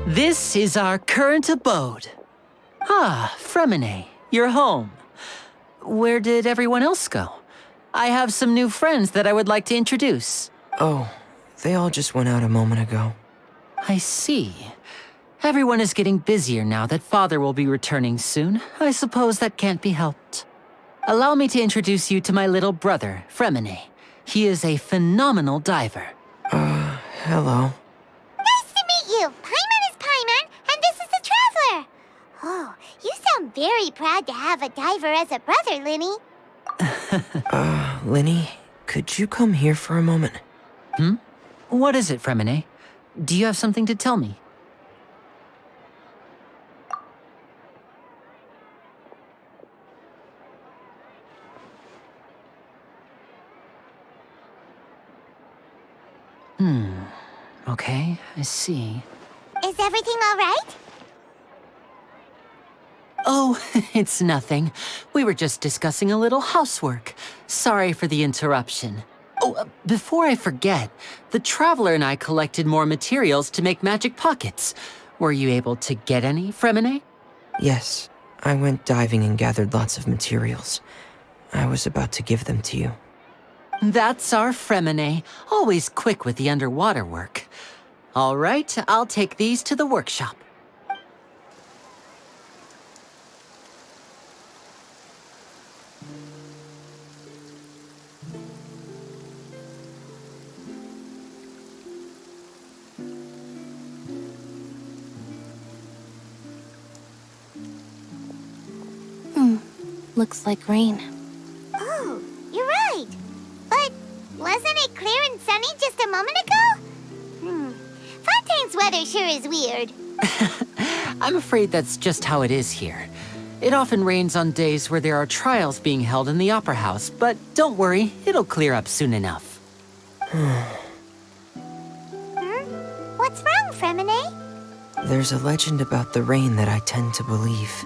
This is our current abode. Ah, Fremine, you're home. Where did everyone else go? I have some new friends that I would like to introduce. Oh, they all just went out a moment ago. I see. Everyone is getting busier now that Father will be returning soon. I suppose that can't be helped. Allow me to introduce you to my little brother, Fremine. He is a phenomenal diver. Hello. Nice to meet you. Paimon is Paimon, and this is the Traveler. Oh, you sound very proud to have a diver as a brother, Linny. Linny, could you come here for a moment? What is it, Fremine? Do you have something to tell me? Okay, I see. Is everything all right? Oh, it's nothing. We were just discussing a little housework. Sorry for the interruption. Oh, before I forget, the Traveler and I collected more materials to make magic pockets. Were you able to get any, Fremine? Yes, I went diving and gathered lots of materials. I was about to give them to you. That's our Fremine, always quick with the underwater work. All right, I'll take these to the workshop. Looks like rain. Oh, you're right. But wasn't it clear and sunny just a moment ago? Fontaine's weather sure is weird. I'm afraid that's just how it is here. It often rains on days where there are trials being held in the Opera House, but don't worry, it'll clear up soon enough. What's wrong, Fremine? There's a legend about the rain that I tend to believe.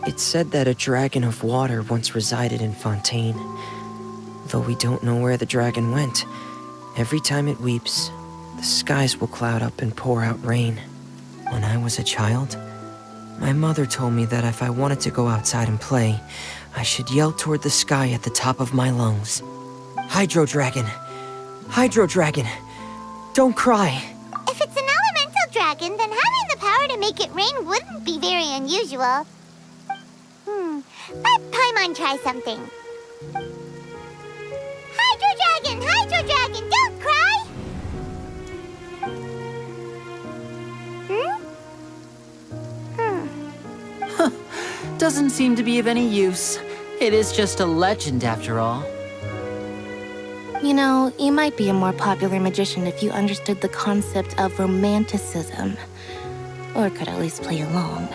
It's said that a dragon of water once resided in Fontaine. Though we don't know where the dragon went, every time it weeps, the skies will cloud up and pour out rain. When I was a child, my mother told me that if I wanted to go outside and play, I should yell toward the sky at the top of my lungs. Hydro Dragon! Hydro Dragon! Don't cry! If it's an elemental dragon, then having the power to make it rain wouldn't be very unusual. Let Paimon try something. Hydro Dragon, don't cry! Doesn't seem to be of any use. It is just a legend after all. You know, you might be a more popular magician if you understood the concept of romanticism. Or could at least play along.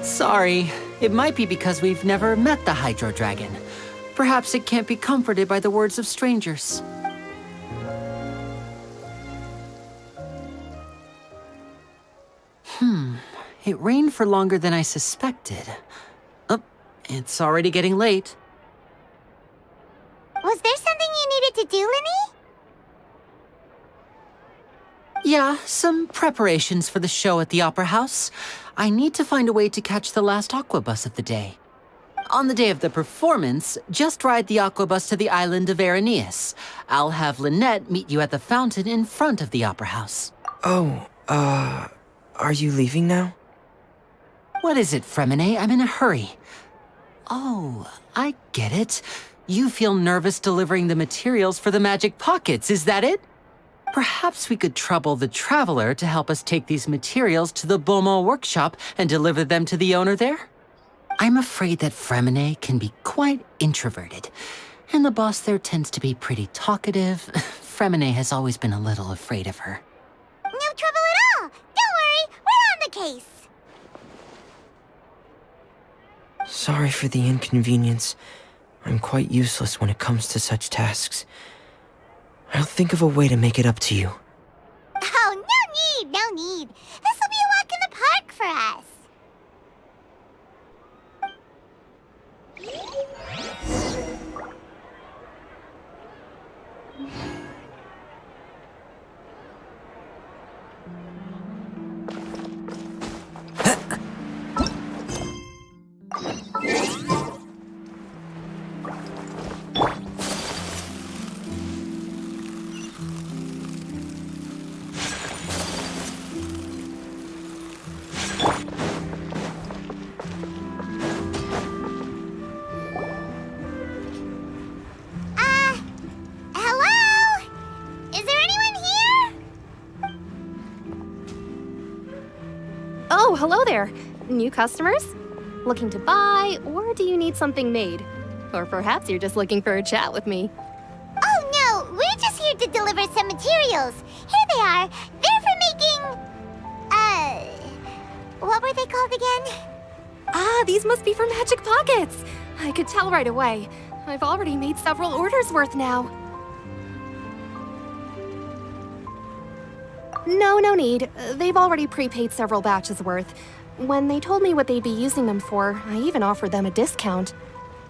Sorry. It might be because we've never met the Hydro Dragon. Perhaps it can't be comforted by the words of strangers. It rained for longer than I suspected. Oh, it's already getting late. Was there something you needed to do, Linny? Yeah, some preparations for the show at the Opera House. I need to find a way to catch the last aqua bus of the day. On the day of the performance, just ride the aqua bus to the island of Aeneas. I'll have Lynette meet you at the fountain in front of the Opera House. Oh, are you leaving now? What is it, Fremine? I'm in a hurry. Oh, I get it. You feel nervous delivering the materials for the magic pockets, is that it? Perhaps we could trouble the Traveler to help us take these materials to the Beaumont workshop and deliver them to the owner there? I'm afraid that Fremine can be quite introverted, and the boss there tends to be pretty talkative. Fremine has always been a little afraid of her. No trouble at all. Don't worry, we're on the case. Sorry for the inconvenience. I'm quite useless when it comes to such tasks. I'll think of a way to make it up to you. Oh, no need. This will be a walk in the park for us. hello there. New customers? Looking to buy, or do you need something made? Or perhaps you're just looking for a chat with me. Oh no, we're just here to deliver some materials. Here they are. They're for making... what were they called again? Ah, these must be for magic pockets. I could tell right away. I've already made several orders worth now. No need. They've already prepaid several batches worth. When they told me what they'd be using them for, I even offered them a discount.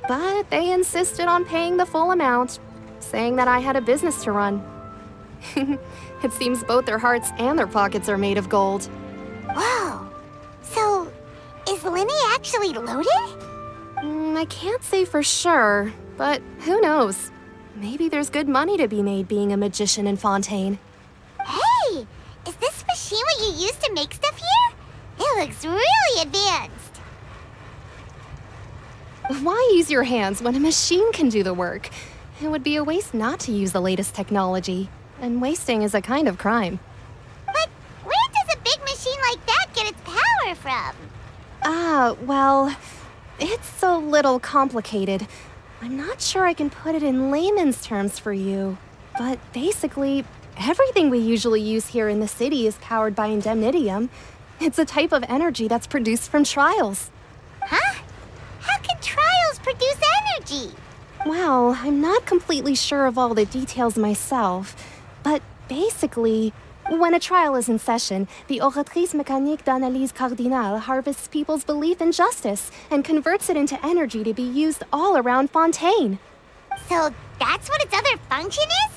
But they insisted on paying the full amount, saying that I had a business to run. It seems both their hearts and their pockets are made of gold. Whoa. So, is Linny actually loaded? I can't say for sure, but who knows? Maybe there's good money to be made being a magician in Fontaine. Hey! Is this machine what you use to make stuff here? It looks really advanced. Why use your hands when a machine can do the work? It would be a waste not to use the latest technology, and wasting is a kind of crime. But where does a big machine like that get its power from? Well, it's a little complicated. I'm not sure I can put it in layman's terms for you, but basically, everything we usually use here in the city is powered by indemnitium. It's a type of energy that's produced from trials. Huh? How can trials produce energy? Well, I'm not completely sure of all the details myself, but basically, when a trial is in session, the oratrice mécanique d'analyse cardinale harvests people's belief in justice and converts it into energy to be used all around Fontaine. So that's what its other function is?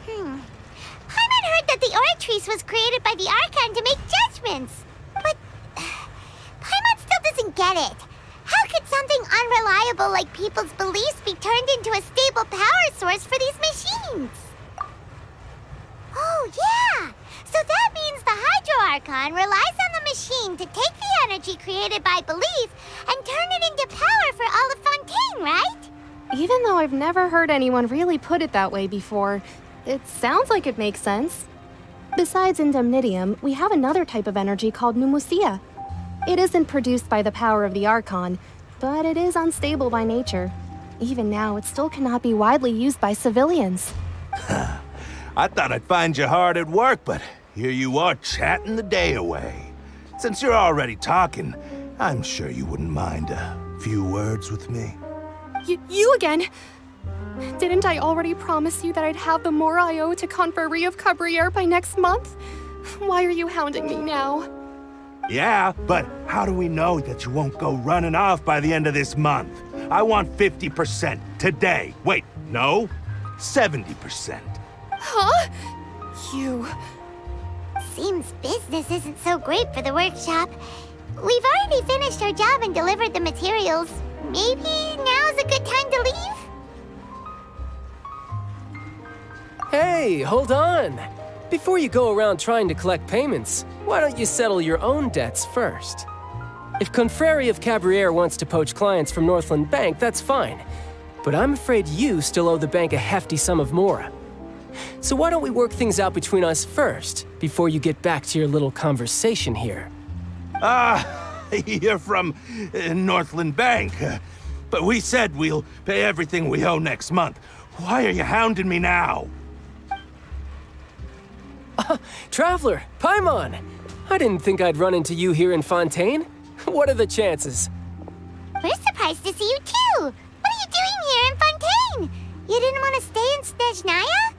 Paimon heard that the oratrice was created by the Archon to make judgments. But Paimon still doesn't get it. How could something unreliable like people's beliefs be turned into a stable power source for these machines? Oh, yeah! So that means the Hydro Archon relies on the machine to take the energy created by belief and turn it into power for all of Fontaine, right? Even though I've never heard anyone really put it that way before, it sounds like it makes sense. Besides indemnitium, we have another type of energy called pneumosia. It isn't produced by the power of the Archon, but it is unstable by nature. Even now, it still cannot be widely used by civilians. I thought I'd find you hard at work, but here you are chatting the day away. Since you're already talking, I'm sure you wouldn't mind a few words with me. You again? Didn't I already promise you that I'd have the more I owe to Confrérie of Cabriere by next month? Why are you hounding me now? Yeah, but how do we know that you won't go running off by the end of this month? I want 50% today. Wait, no, 70%. Huh? You... Seems business isn't so great for the workshop. We've already finished our job and delivered the materials. Maybe now's a good time to leave? Hey, hold on. Before you go around trying to collect payments, why don't you settle your own debts first? If Confrérie of Cabriere wants to poach clients from Northland Bank, that's fine. But I'm afraid you still owe the bank a hefty sum of mora. So why don't we work things out between us first, before you get back to your little conversation here? You're from Northland Bank. But we said we'll pay everything we owe next month. Why are you hounding me now? Traveler, Paimon! I didn't think I'd run into you here in Fontaine. What are the chances? We're surprised to see you too! What are you doing here in Fontaine? You didn't want to stay in Snezhnaya?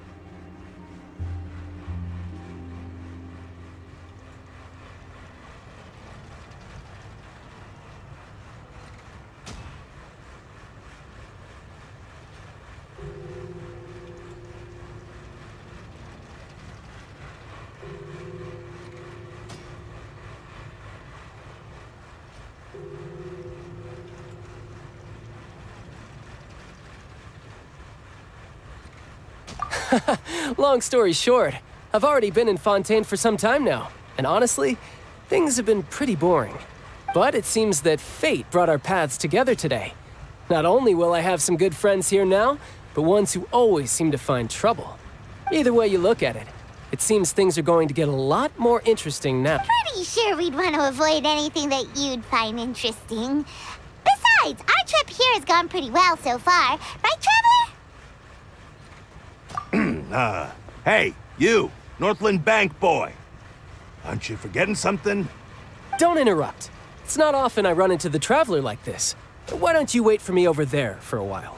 Long story short, I've already been in Fontaine for some time now, and honestly, things have been pretty boring. But it seems that fate brought our paths together today. Not only will I have some good friends here now, but ones who always seem to find trouble. Either way you look at it, It seems things are going to get a lot more interesting now. Pretty sure we'd want to avoid anything that you'd find interesting. Besides, our trip here has gone pretty well so far. Right, Trevor? Hey, you, Northland Bank boy. Aren't you forgetting something? Don't interrupt. It's not often I run into the traveler like this. Why don't you wait for me over there for a while?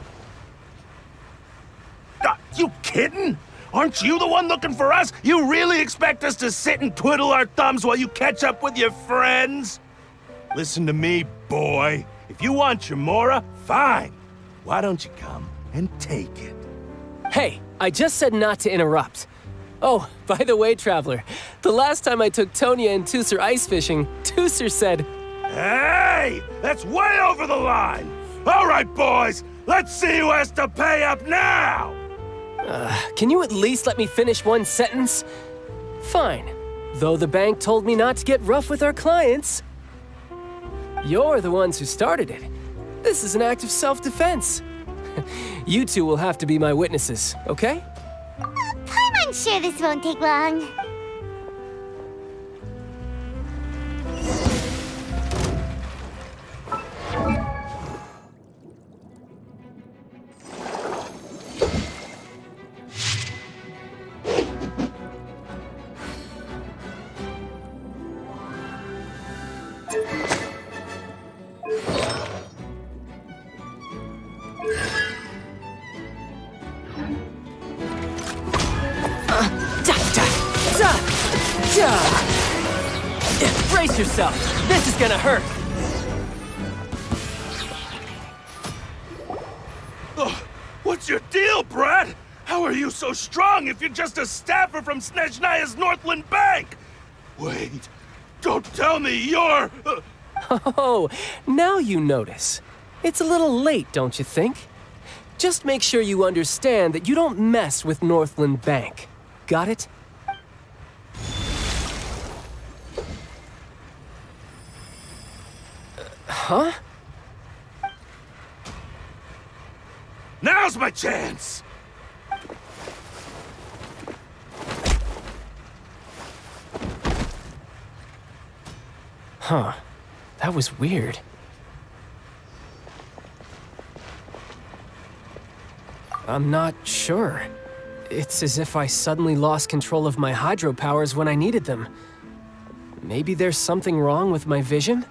You kidding? Aren't you the one looking for us? You really expect us to sit and twiddle our thumbs while you catch up with your friends? Listen to me, boy. If you want your Mora, fine. Why don't you come and take it? Hey, I just said not to interrupt. Oh, by the way, traveler, the last time I took Tonya and Tusser ice fishing, Tusser said, Hey! That's way over the line! All right, boys, let's see who has to pay up now! can you at least let me finish one sentence? Fine. Though the bank told me not to get rough with our clients. You're the ones who started it. This is an act of self-defense. You two will have to be my witnesses, okay? I'm sure this won't take long. Brace yourself. This is gonna hurt. What's your deal, Brad? How are you so strong if you're just a staffer from Snezhnaya's Northland Bank? Wait, don't tell me you're... Oh, now you notice. It's a little late, don't you think? Just make sure you understand that you don't mess with Northland Bank. Got it? Huh? Now's my chance! Huh. That was weird. I'm not sure. It's as if I suddenly lost control of my hydro powers when I needed them. Maybe there's something wrong with my vision?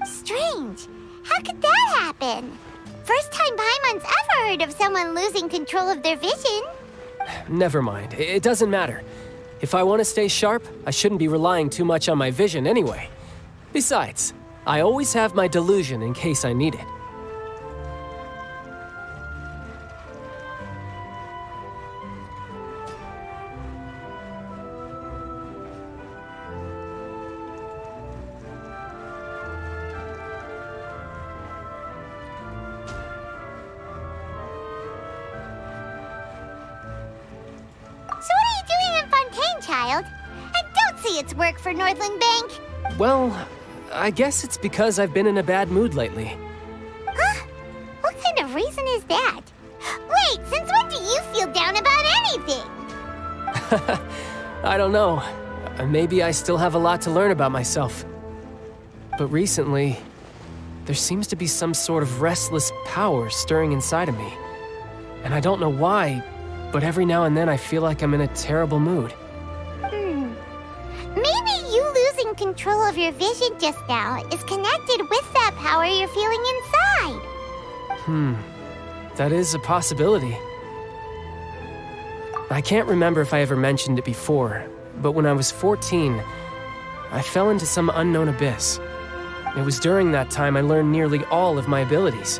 Strange. How could that happen? First time Paimon's ever heard of someone losing control of their vision. Never mind. It doesn't matter. If I want to stay sharp, I shouldn't be relying too much on my vision anyway. Besides, I always have my delusion in case I need it. So what are you doing in Fontaine, child? I don't see its work for Northland Bank. Well, I guess it's because I've been in a bad mood lately. Huh? What kind of reason is that? Wait, since when do you feel down about anything? I don't know. Maybe I still have a lot to learn about myself. But recently, there seems to be some sort of restless power stirring inside of me. And I don't know why, but every now and then I feel like I'm in a terrible mood. Maybe you losing control of your vision just now is connected with that power you're feeling inside. That is a possibility. I can't remember if I ever mentioned it before, but when I was 14, I fell into some unknown abyss. It was during that time I learned nearly all of my abilities.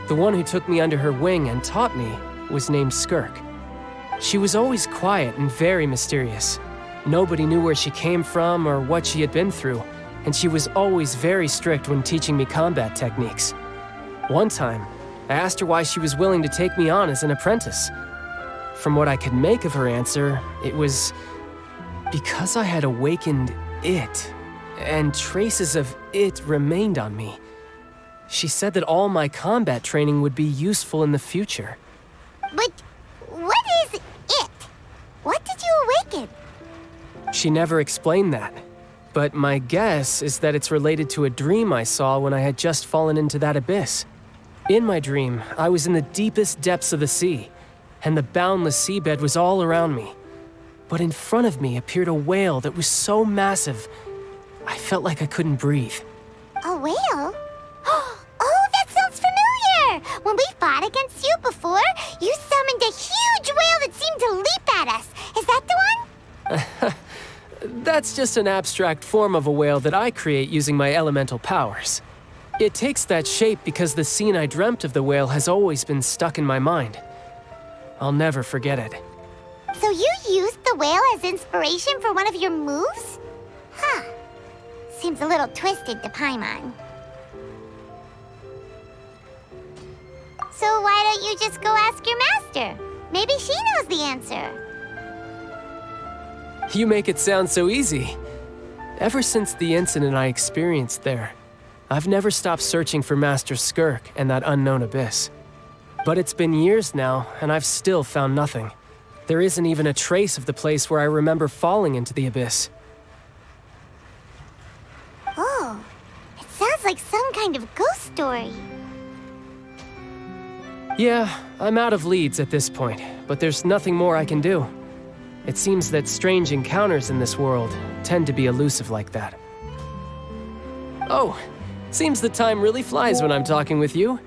The one who took me under her wing and taught me was named Skirk. She was always quiet and very mysterious. Nobody knew where she came from or what she had been through, and she was always very strict when teaching me combat techniques. One time, I asked her why she was willing to take me on as an apprentice. From what I could make of her answer, it was because I had awakened it, and traces of it remained on me. She said that all my combat training would be useful in the future. But what is it? What did you awaken? She never explained that. But my guess is that it's related to a dream I saw when I had just fallen into that abyss. In my dream, I was in the deepest depths of the sea, and the boundless seabed was all around me. But in front of me appeared a whale that was so massive, I felt like I couldn't breathe. A whale? Oh, that sounds familiar! When we fought against you before, you summoned a huge whale that seemed to leap at us. Is that the one? That's just an abstract form of a whale that I create using my elemental powers. It takes that shape because the scene I dreamt of the whale has always been stuck in my mind. I'll never forget it. So you used the whale as inspiration for one of your moves? Huh. Seems a little twisted to Paimon. So why don't you just go ask your master? Maybe she knows the answer. You make it sound so easy. Ever since the incident I experienced there, I've never stopped searching for Master Skirk and that unknown abyss. But it's been years now, and I've still found nothing. There isn't even a trace of the place where I remember falling into the abyss. Oh, it sounds like some kind of ghost story. Yeah, I'm out of leads at this point, but there's nothing more I can do. It seems that strange encounters in this world tend to be elusive like that. Oh, seems the time really flies when I'm talking with you.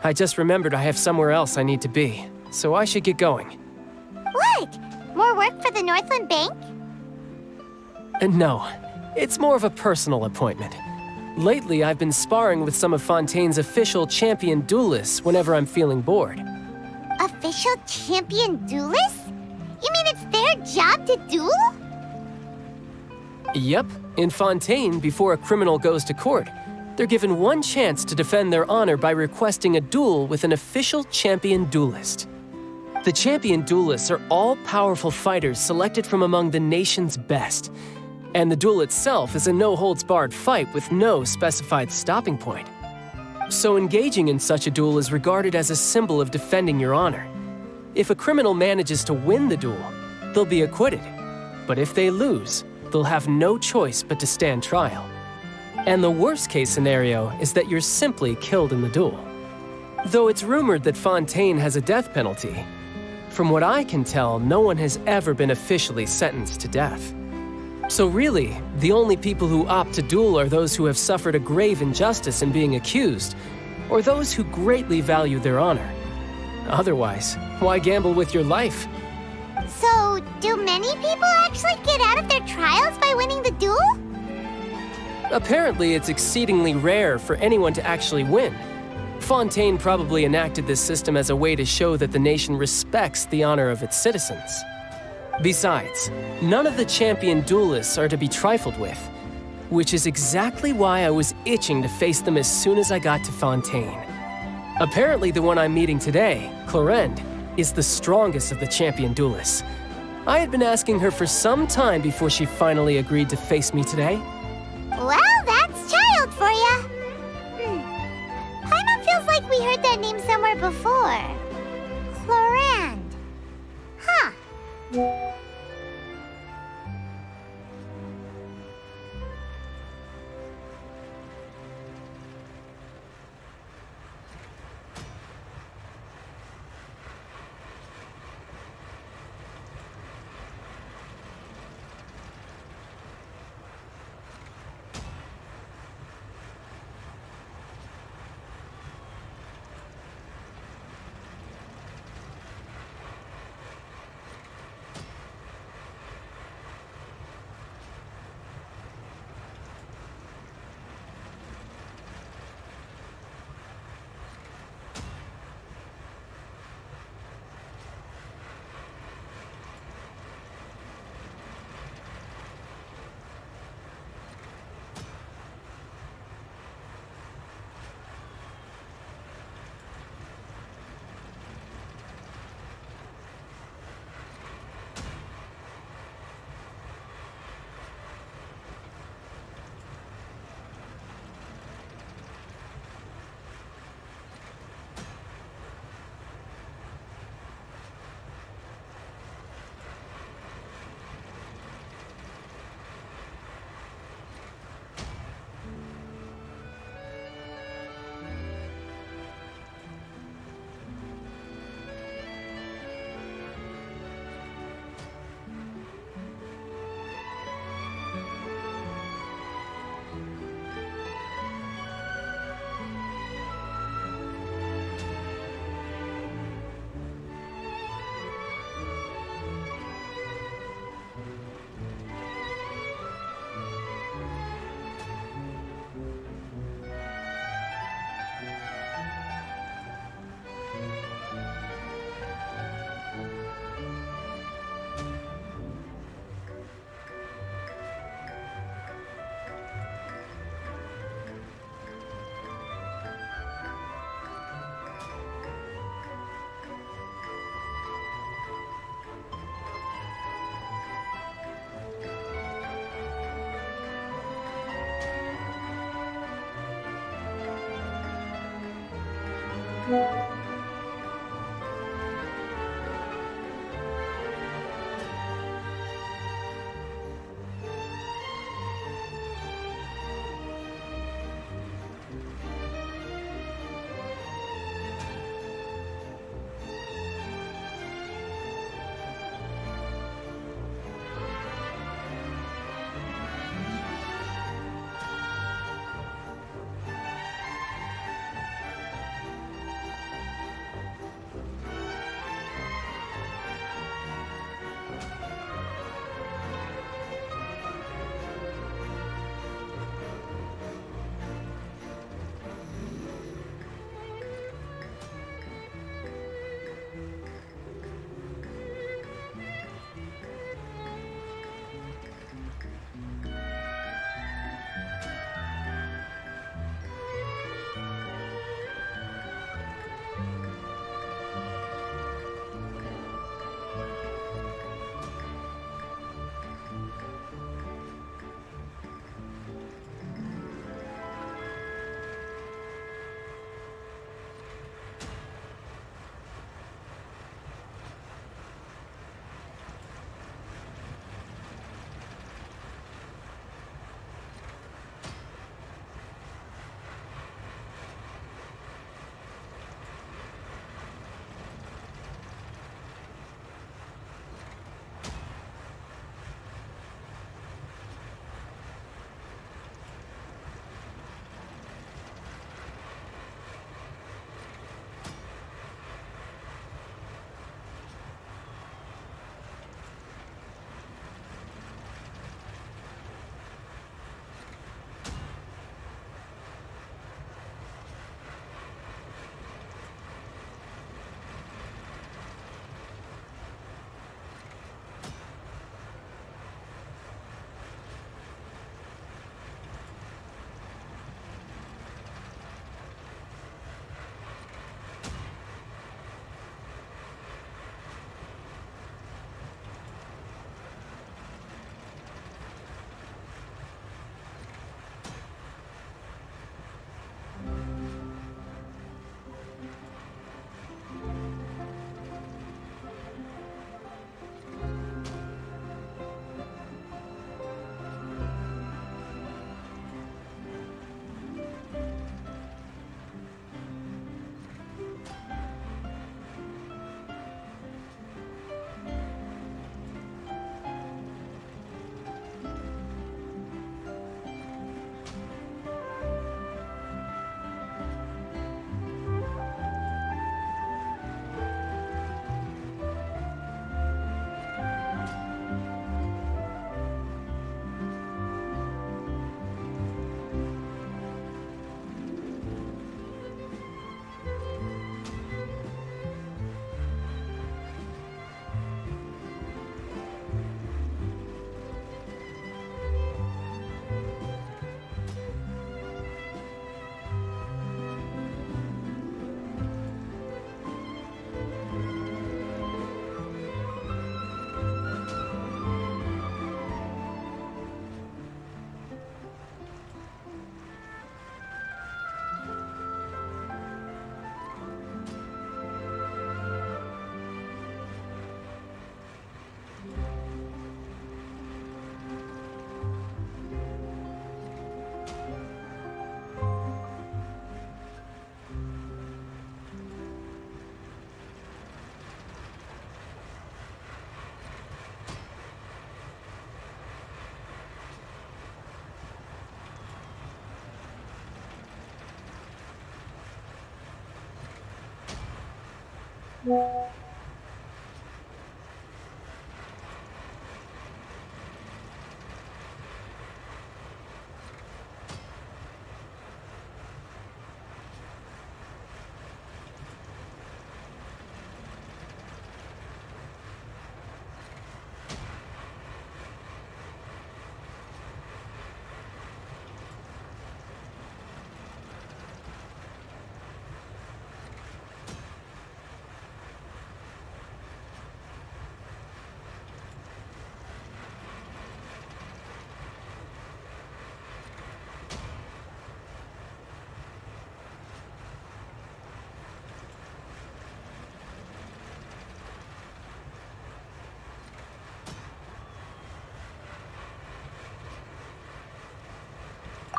I just remembered I have somewhere else I need to be, so I should get going. What? More work for the Northland Bank? No, it's more of a personal appointment. Lately, I've been sparring with some of Fontaine's official champion duelists whenever I'm feeling bored. Official champion duelists? You mean it's their job to duel? Yep, in Fontaine, before a criminal goes to court, they're given one chance to defend their honor by requesting a duel with an official champion duelist. The champion duelists are all powerful fighters selected from among the nation's best. And the duel itself is a no-holds-barred fight with no specified stopping point. So engaging in such a duel is regarded as a symbol of defending your honor. If a criminal manages to win the duel, they'll be acquitted. But if they lose, they'll have no choice but to stand trial. And the worst-case scenario is that you're simply killed in the duel. Though it's rumored that Fontaine has a death penalty, from what I can tell, no one has ever been officially sentenced to death. So really, the only people who opt to duel are those who have suffered a grave injustice in being accused, or those who greatly value their honor. Otherwise, why gamble with your life? So, do many people actually get out of their trials by winning the duel? Apparently, it's exceedingly rare for anyone to actually win. Fontaine probably enacted this system as a way to show that the nation respects the honor of its citizens. Besides, none of the champion duelists are to be trifled with, which is exactly why I was itching to face them as soon as I got to Fontaine. Apparently, the one I'm meeting today, Clorinde, is the strongest of the champion duelists. I had been asking her for some time before she finally agreed to face me today. Well, that's child for ya. Paimon feels like we heard that name somewhere before. Clorinde. Huh.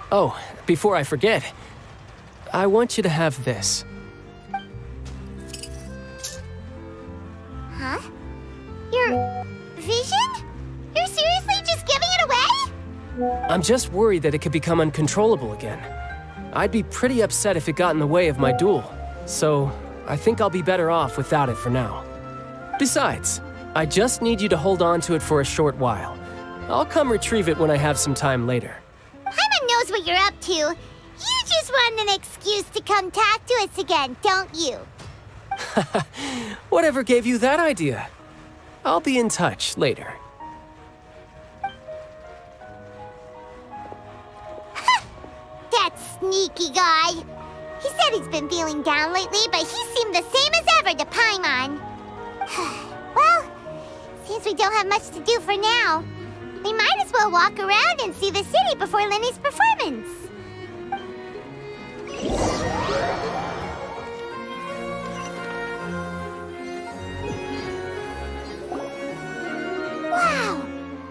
Oh, before I forget, I want you to have this. Huh? Your vision? You're seriously just giving it away? I'm just worried that it could become uncontrollable again. I'd be pretty upset if it got in the way of my duel, so I think I'll be better off without it for now. Besides, I just need you to hold on to it for a short while. I'll come retrieve it when I have some time later. Paimon knows what you're up to. You just want an excuse to come talk to us again, don't you? Whatever gave you that idea? I'll be in touch later. That sneaky guy. He said he's been feeling down lately, but he seemed the same as ever to Paimon. Well, since we don't have much to do for now, we might as well walk around and see the city before Lenny's performance. Wow!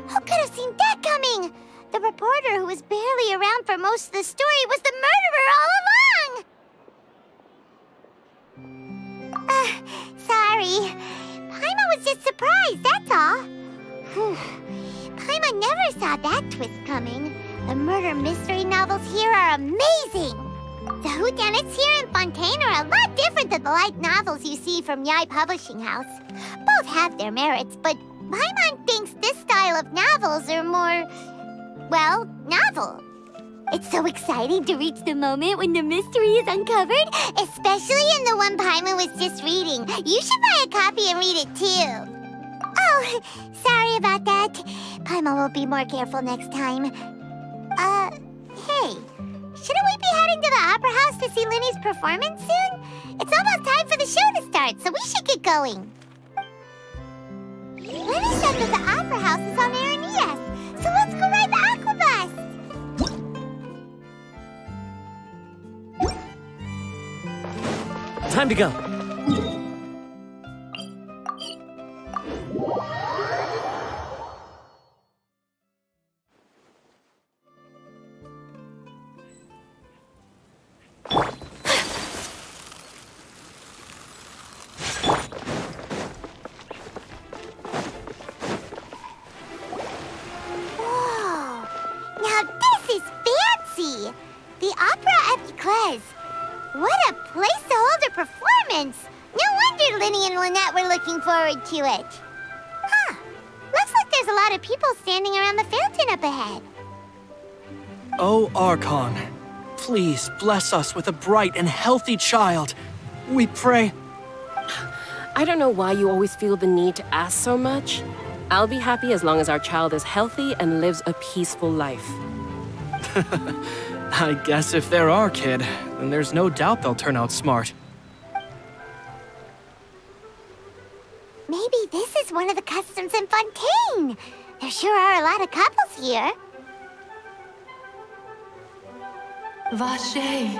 Who could have seen that coming? The reporter who was barely around for most of the story was the murderer all along! Sorry. Paimon was just surprised, that's all. Paimon never saw that twist coming. The murder mystery novels here are amazing! The whodunits here in Fontaine are a lot different than the light novels you see from Yai Publishing House. Both have their merits, but Paimon thinks this style of novels are more, well, novel. It's so exciting to reach the moment when the mystery is uncovered, especially in the one Paimon was just reading. You should buy a copy and read it too. Oh, sorry about that. Paimon will be more careful next time. Hey, shouldn't we be heading to the Opera House to see Lenny's performance soon? It's almost time for the show to start, so we should get going. Lenny said that the Opera House is on Aranias, so let's go ride the Aquabus! Time to go. Whoa! Now this is fancy! The Opera Epiclese. What a place to hold a performance! No wonder Lenny and Lynette were looking forward to it. Huh. Looks like there's a lot of people standing around the fountain up ahead. Oh, Archon, please bless us with a bright and healthy child. We pray. I don't know why you always feel the need to ask so much. I'll be happy as long as our child is healthy and lives a peaceful life. I guess if they're our kid, then there's no doubt they'll turn out smart. Maybe this is one of the customs in Fontaine. There sure are a lot of couples here. Vache.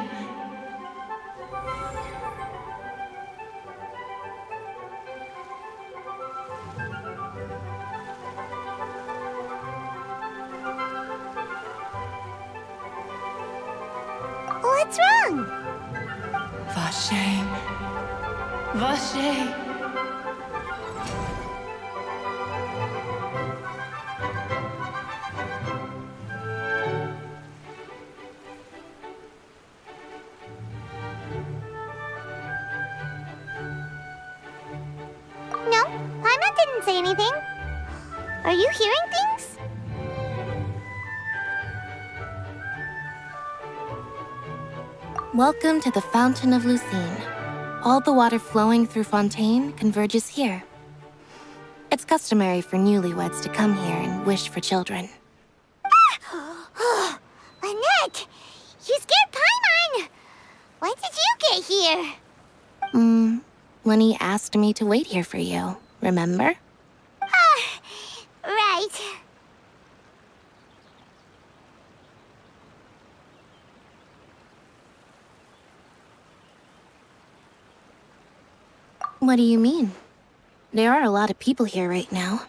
What's wrong? Vache. Vache. No, Paimon didn't say anything. Are you hearing things? Welcome to the Fountain of Lucine. All the water flowing through Fontaine converges here. It's customary for newlyweds to come here and wish for children. Lynette! You scared Paimon! When did you get here? Lenny asked me to wait here for you, remember? Right. What do you mean? There are a lot of people here right now.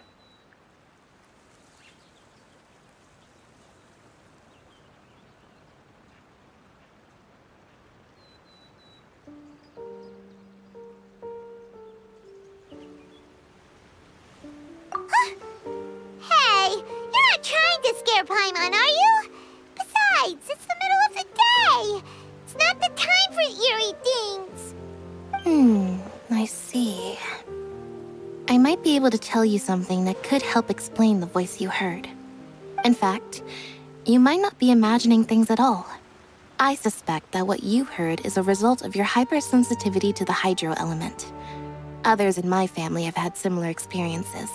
to scare Paimon, are you? Besides, it's the middle of the day. It's not the time for eerie things. I see. I might be able to tell you something that could help explain the voice you heard. In fact, you might not be imagining things at all. I suspect that what you heard is a result of your hypersensitivity to the hydro element. Others in my family have had similar experiences.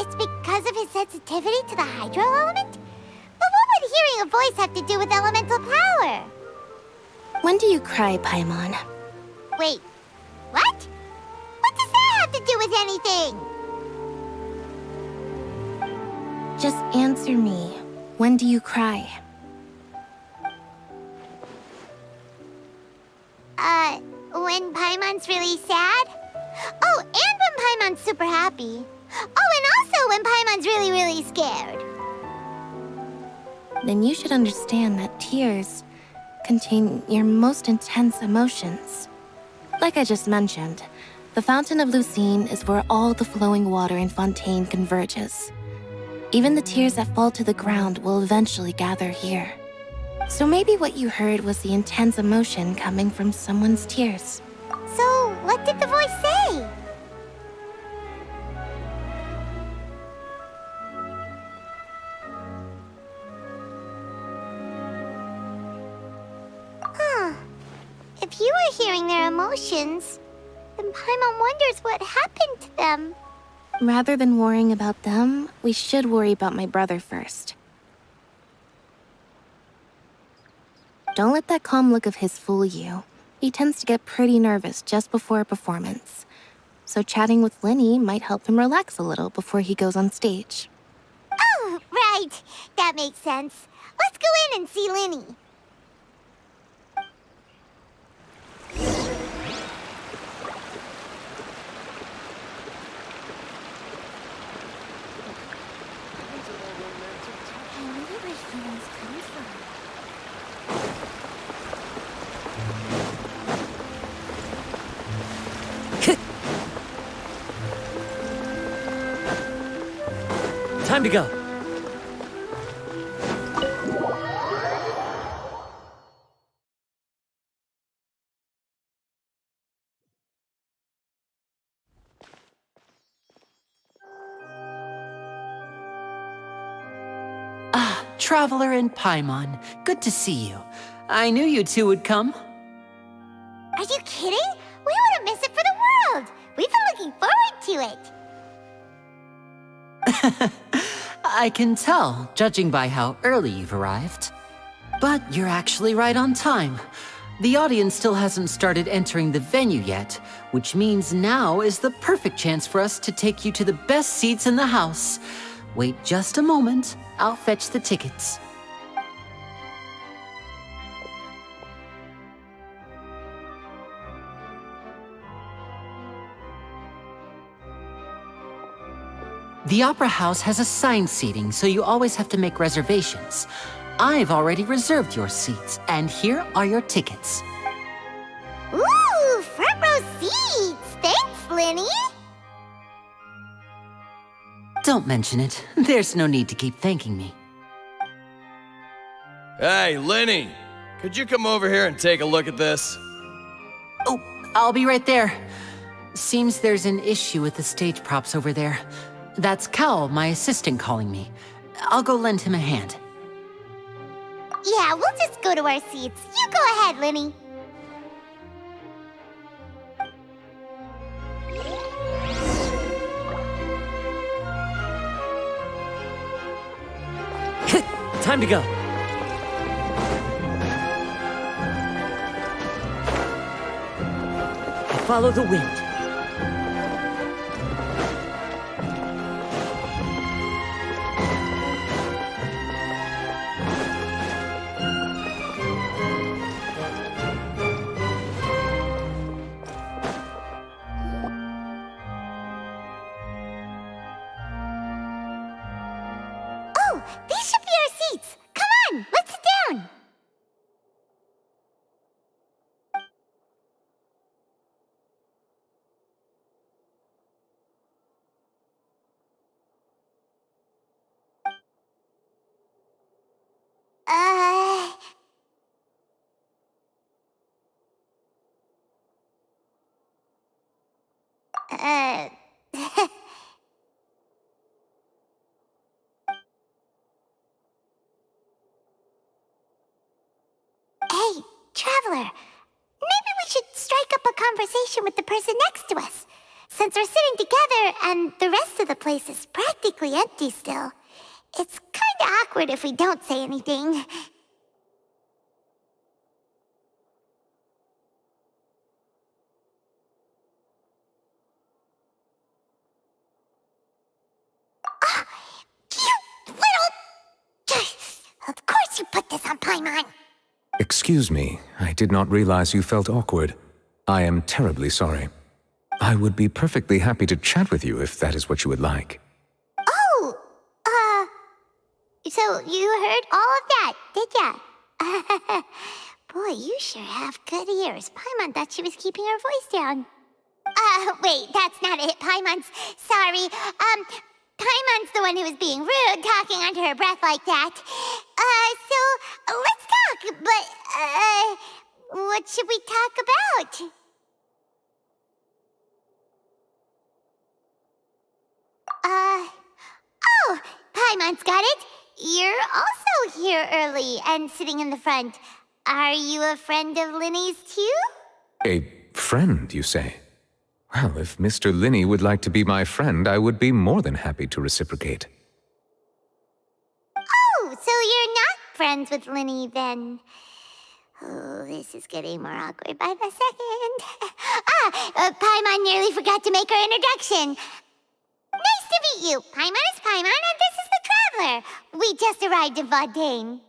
It's because of his sensitivity to the hydro element? But what would hearing a voice have to do with elemental power? When do you cry, Paimon? Wait, what? What does that have to do with anything? Just answer me. When do you cry? When Paimon's really sad? Oh, and when Paimon's super happy. Oh, and also when Paimon's really, really scared. Then you should understand that tears contain your most intense emotions. Like I just mentioned, the Fountain of Lucine is where all the flowing water in Fontaine converges. Even the tears that fall to the ground will eventually gather here. So maybe what you heard was the intense emotion coming from someone's tears. So, what did the voice say? Huh. If you were hearing their emotions, then Paimon wonders what happened to them. Rather than worrying about them, we should worry about my brother first. Don't let that calm look of his fool you. He tends to get pretty nervous just before a performance. So chatting with Linny might help him relax a little before he goes on stage. Oh, right. That makes sense. Let's go in and see Linny. Time to go. Ah, Traveler and Paimon. Good to see you. I knew you two would come. Are you kidding? We wouldn't miss it for the world. We've been looking forward to it. I can tell, judging by how early you've arrived. But you're actually right on time. The audience still hasn't started entering the venue yet, which means now is the perfect chance for us to take you to the best seats in the house. Wait just a moment, I'll fetch the tickets. The Opera House has assigned seating, so you always have to make reservations. I've already reserved your seats, and here are your tickets. Ooh, front row seats! Thanks, Linny! Don't mention it. There's no need to keep thanking me. Hey, Linny! Could you come over here and take a look at this? Oh, I'll be right there. Seems there's an issue with the stage props over there. That's Cal, my assistant, calling me. I'll go lend him a hand. Yeah, we'll just go to our seats. You go ahead, Linny. Time to go. I follow the wind. Oh, these should be our seats. Come on, let's sit down. Hey, Traveler. Maybe we should strike up a conversation with the person next to us. Since we're sitting together and the rest of the place is practically empty still, it's kinda awkward if we don't say anything. Ah, you little... Of course you put this on Paimon. Excuse me, I did not realize you felt awkward. I am terribly sorry. I would be perfectly happy to chat with you if that is what you would like. Oh, so you heard all of that, did ya? Boy, you sure have good ears. Paimon thought she was keeping her voice down. Wait, that's not it. Paimon's sorry. Paimon's the one who was being rude, talking under her breath like that. So let's talk, but, what should we talk about? Oh, Paimon's got it. You're also here early and sitting in the front. Are you a friend of Linny's too? A friend, you say? Well, if Mr. Linny would like to be my friend, I would be more than happy to reciprocate. Oh, so you're not friends with Linny then? Oh, this is getting more awkward by the second. Paimon nearly forgot to make her introduction. Nice to meet you. Paimon is Paimon, and this is the Traveler. We just arrived in Fontaine.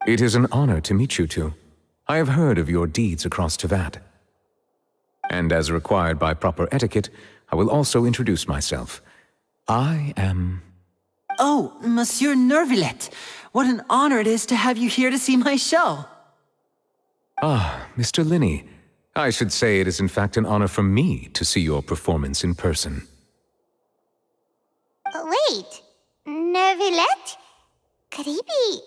It is an honor to meet you two. I have heard of your deeds across Tevat. And as required by proper etiquette, I will also introduce myself. I am... Oh, Monsieur Nervillet. What an honor it is to have you here to see my show. Ah, Mr. Linny. I should say it is in fact an honor for me to see your performance in person. Wait, Nervillet? Could he be...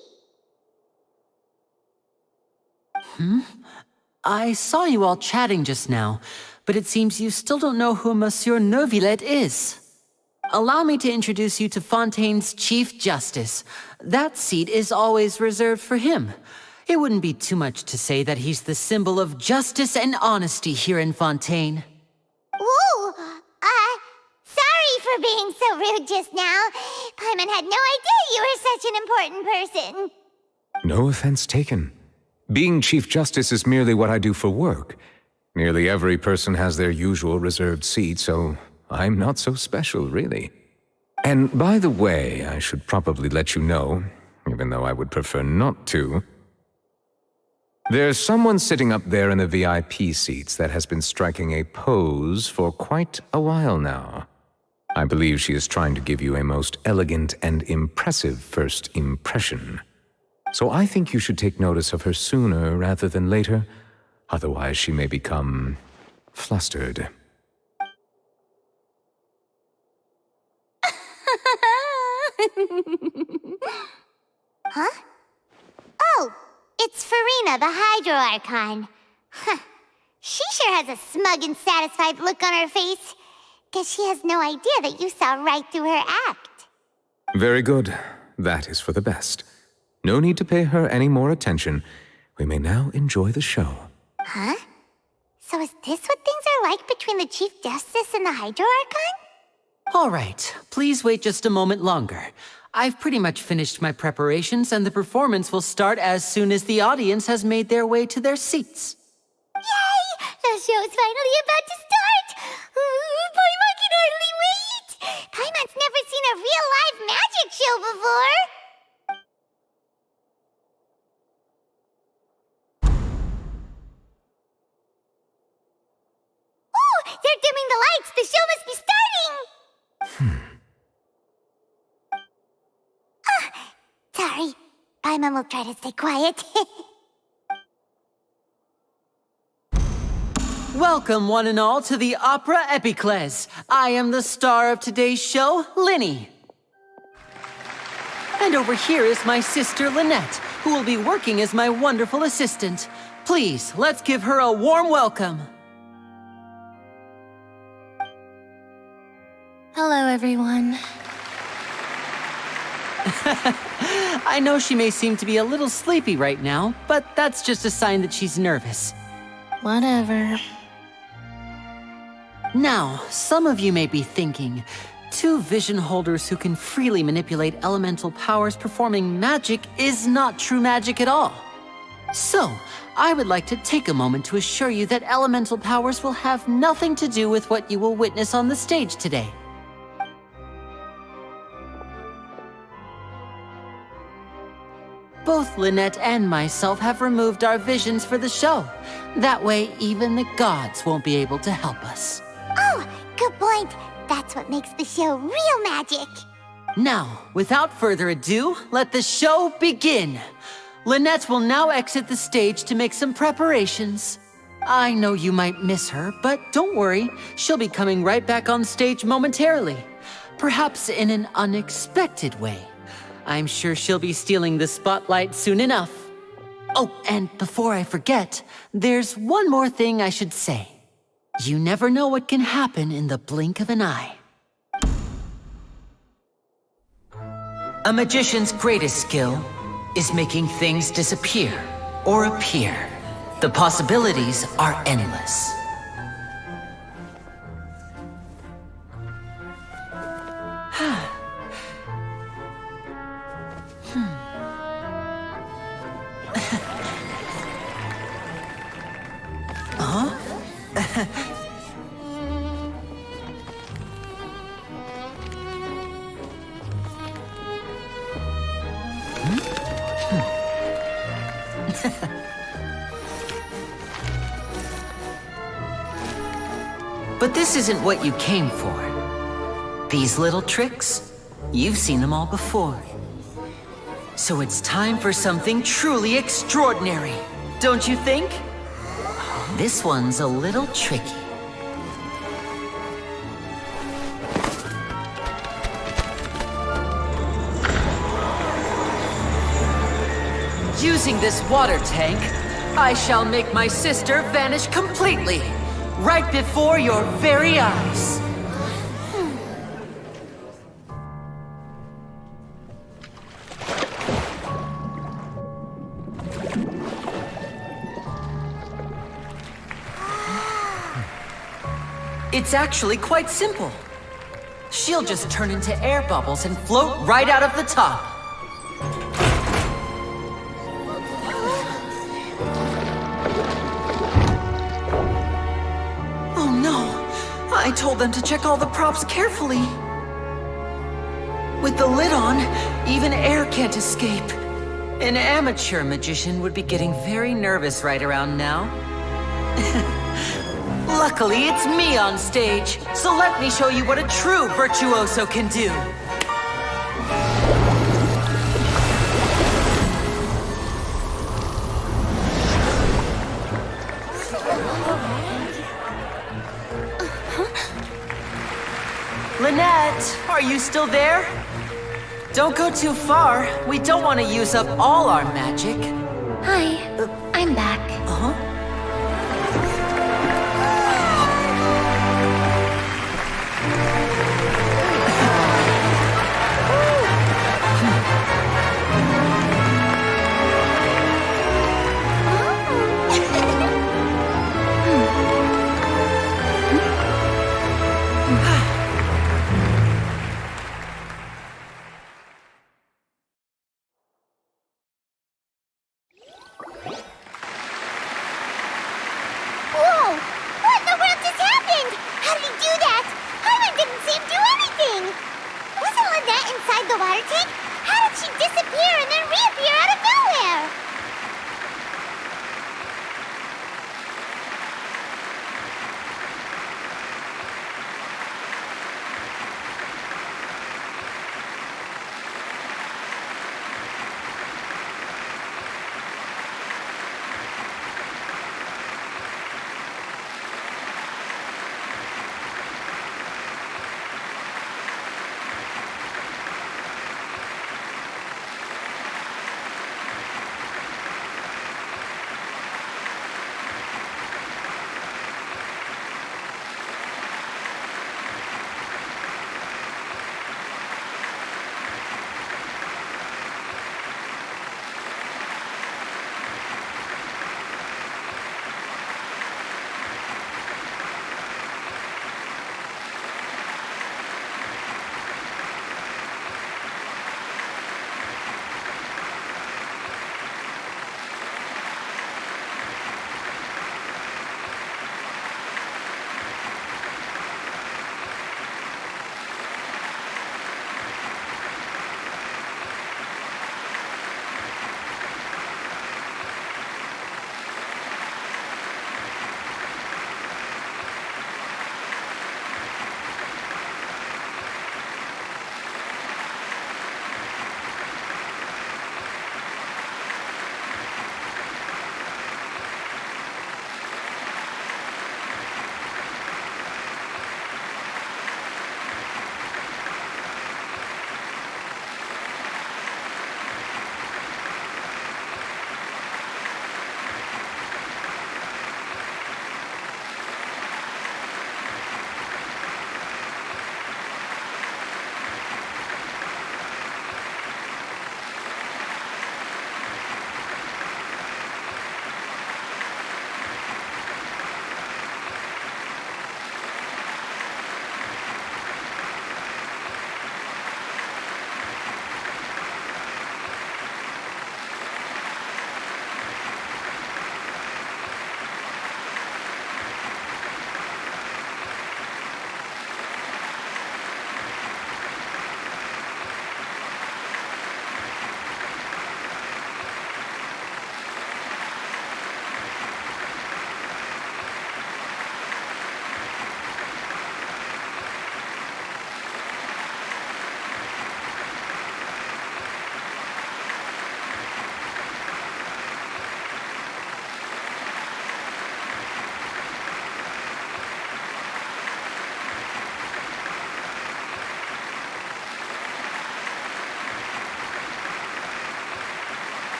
I saw you all chatting just now, but it seems you still don't know who Monsieur Nervillet is. Allow me to introduce you to Fontaine's Chief Justice. That seat is always reserved for him. It wouldn't be too much to say that he's the symbol of justice and honesty here in Fontaine. Ooh, sorry for being so rude just now. Paimon had no idea you were such an important person. No offense taken. Being Chief Justice is merely what I do for work. Nearly every person has their usual reserved seat, so I'm not so special, really. And by the way, I should probably let you know, even though I would prefer not to, there's someone sitting up there in the VIP seats that has been striking a pose for quite a while now. I believe she is trying to give you a most elegant and impressive first impression. So I think you should take notice of her sooner rather than later, otherwise she may become flustered. Huh? Oh, it's Farina, the Hydro Archon. Huh. She sure has a smug and satisfied look on her face. Guess she has no idea that you saw right through her act. Very good. That is for the best. No need to pay her any more attention. We may now enjoy the show. Huh? So is this what things are like between the Chief Justice and the Hydro Archon? All right, please wait just a moment longer. I've pretty much finished my preparations, and the performance will start as soon as the audience has made their way to their seats. Yay! The show's finally about to start! Paimon can hardly wait! Paimon's never seen a real live magic show before! Ooh! They're dimming the lights! The show must be starting! Sorry. Paimon will try to stay quiet. Welcome, one and all, to the Opera Epiclese. I am the star of today's show, Linny. And over here is my sister, Lynette, who will be working as my wonderful assistant. Please, let's give her a warm welcome. Hello, everyone. I know she may seem to be a little sleepy right now, but that's just a sign that she's nervous. Whatever. Now, some of you may be thinking, two vision holders who can freely manipulate elemental powers performing magic is not true magic at all. So, I would like to take a moment to assure you that elemental powers will have nothing to do with what you will witness on the stage today. Both Lynette and myself have removed our visions for the show. That way, even the gods won't be able to help us. Oh, good point. That's what makes the show real magic. Now, without further ado, let the show begin. Lynette will now exit the stage to make some preparations. I know you might miss her, but don't worry. She'll be coming right back on stage momentarily. Perhaps in an unexpected way. I'm sure she'll be stealing the spotlight soon enough. Oh, and before I forget, there's one more thing I should say. You never know what can happen in the blink of an eye. A magician's greatest skill is making things disappear or appear. The possibilities are endless. But this isn't what you came for. These little tricks, you've seen them all before. So it's time for something truly extraordinary, don't you think? This one's a little tricky. Using this water tank, I shall make my sister vanish completely, right before your very eyes. It's actually quite simple. She'll just turn into air bubbles and float right out of the top. Oh no! I told them to check all the props carefully. With the lid on, even air can't escape. An amateur magician would be getting very nervous right around now. Luckily, it's me on stage, so let me show you what a true virtuoso can do. Lynette, are you still there? Don't go too far. We don't want to use up all our magic. Hi, I'm back. Uh-huh.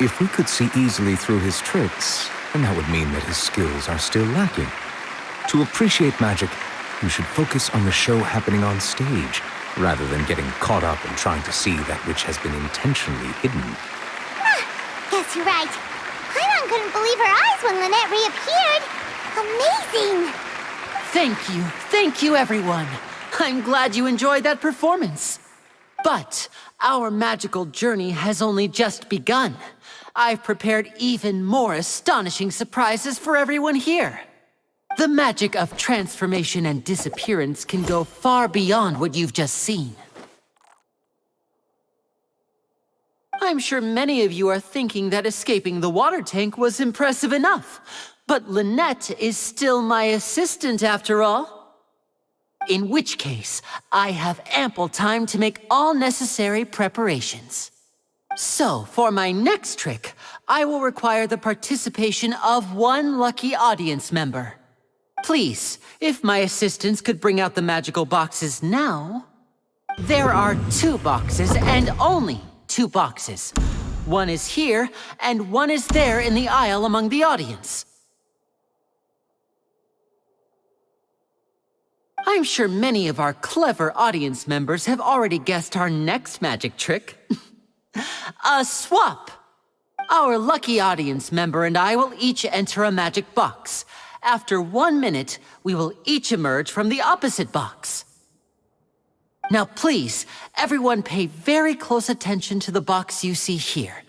If we could see easily through his tricks, then that would mean that his skills are still lacking. To appreciate magic, you should focus on the show happening on stage, rather than getting caught up in trying to see that which has been intentionally hidden. Guess you're right. Paimon couldn't believe her eyes when Lynette reappeared. Amazing! Thank you everyone. I'm glad you enjoyed that performance. But our magical journey has only just begun. I've prepared even more astonishing surprises for everyone here. The magic of transformation and disappearance can go far beyond what you've just seen. I'm sure many of you are thinking that escaping the water tank was impressive enough, but Lynette is still my assistant after all. In which case, I have ample time to make all necessary preparations. So, for my next trick, I will require the participation of one lucky audience member. Please, if my assistants could bring out the magical boxes now. There are 2 boxes, and only 2 boxes. One is here, and one is there in the aisle among the audience. I'm sure many of our clever audience members have already guessed our next magic trick. A swap! Our lucky audience member and I will each enter a magic box. After 1 minute, we will each emerge from the opposite box. Now please, everyone pay very close attention to the box you see here.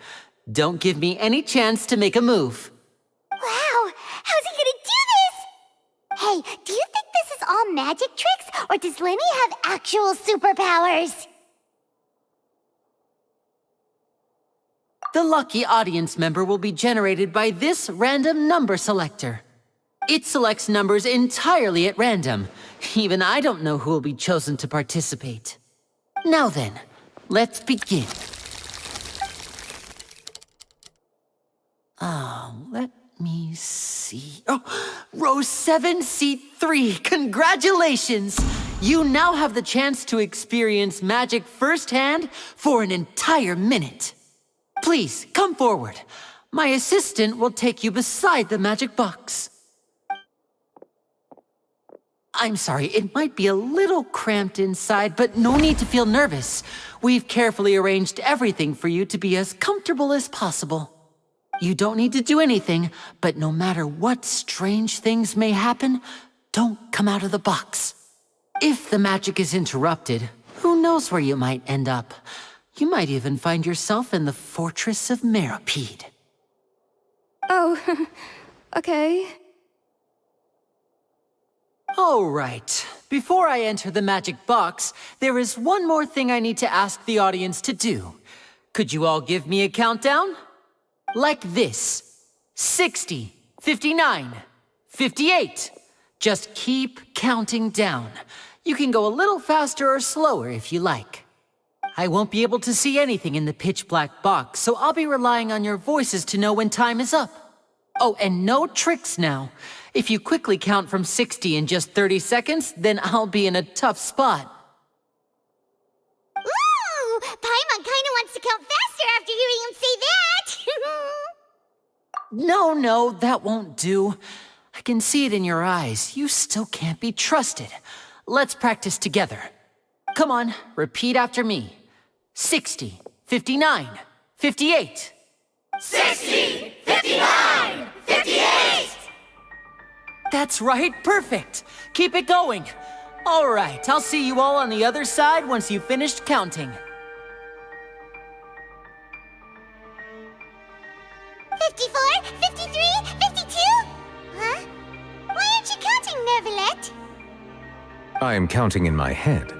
Don't give me any chance to make a move. Wow! How's he gonna do this? Hey, do you think this is all magic tricks, or does Lenny have actual superpowers? The lucky audience member will be generated by this random number selector. It selects numbers entirely at random. Even I don't know who will be chosen to participate. Now then, let's begin. Let me see. Oh, row 7, seat 3. Congratulations! You now have the chance to experience magic firsthand for an entire minute. Please, come forward. My assistant will take you beside the magic box. I'm sorry, it might be a little cramped inside, but no need to feel nervous. We've carefully arranged everything for you to be as comfortable as possible. You don't need to do anything, but no matter what strange things may happen, don't come out of the box. If the magic is interrupted, who knows where you might end up? You might even find yourself in the Fortress of Meropide. Oh, okay. All right. Before I enter the magic box, there is one more thing I need to ask the audience to do. Could you all give me a countdown? Like this. 60, 59, 58. Just keep counting down. You can go a little faster or slower if you like. I won't be able to see anything in the pitch-black box, so I'll be relying on your voices to know when time is up. Oh, and no tricks now. If you quickly count from 60 in just 30 seconds, then I'll be in a tough spot. Ooh! Paimon kinda wants to count faster after hearing him say that! No, that won't do. I can see it in your eyes. You still can't be trusted. Let's practice together. Come on, repeat after me. 60, 59, 58. 60! 59! 58! That's right, perfect. Keep it going. All right, I'll see you all on the other side once you've finished counting. 54, 53, 52? Huh? Why aren't you counting, Nervalet? I am counting in my head.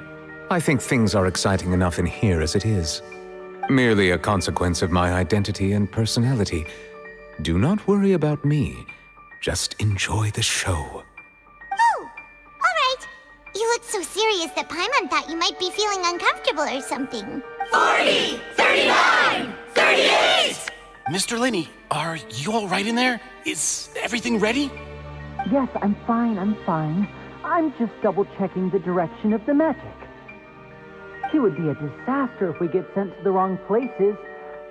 I think things are exciting enough in here as it is. Merely a consequence of my identity and personality. Do not worry about me. Just enjoy the show. Oh, all right. You look so serious that Paimon thought you might be feeling uncomfortable or something. 40, 39, 38! Mr. Linney, are you all right in there? Is everything ready? Yes, I'm fine. I'm just double-checking the direction of the magic. It would be a disaster if we get sent to the wrong places.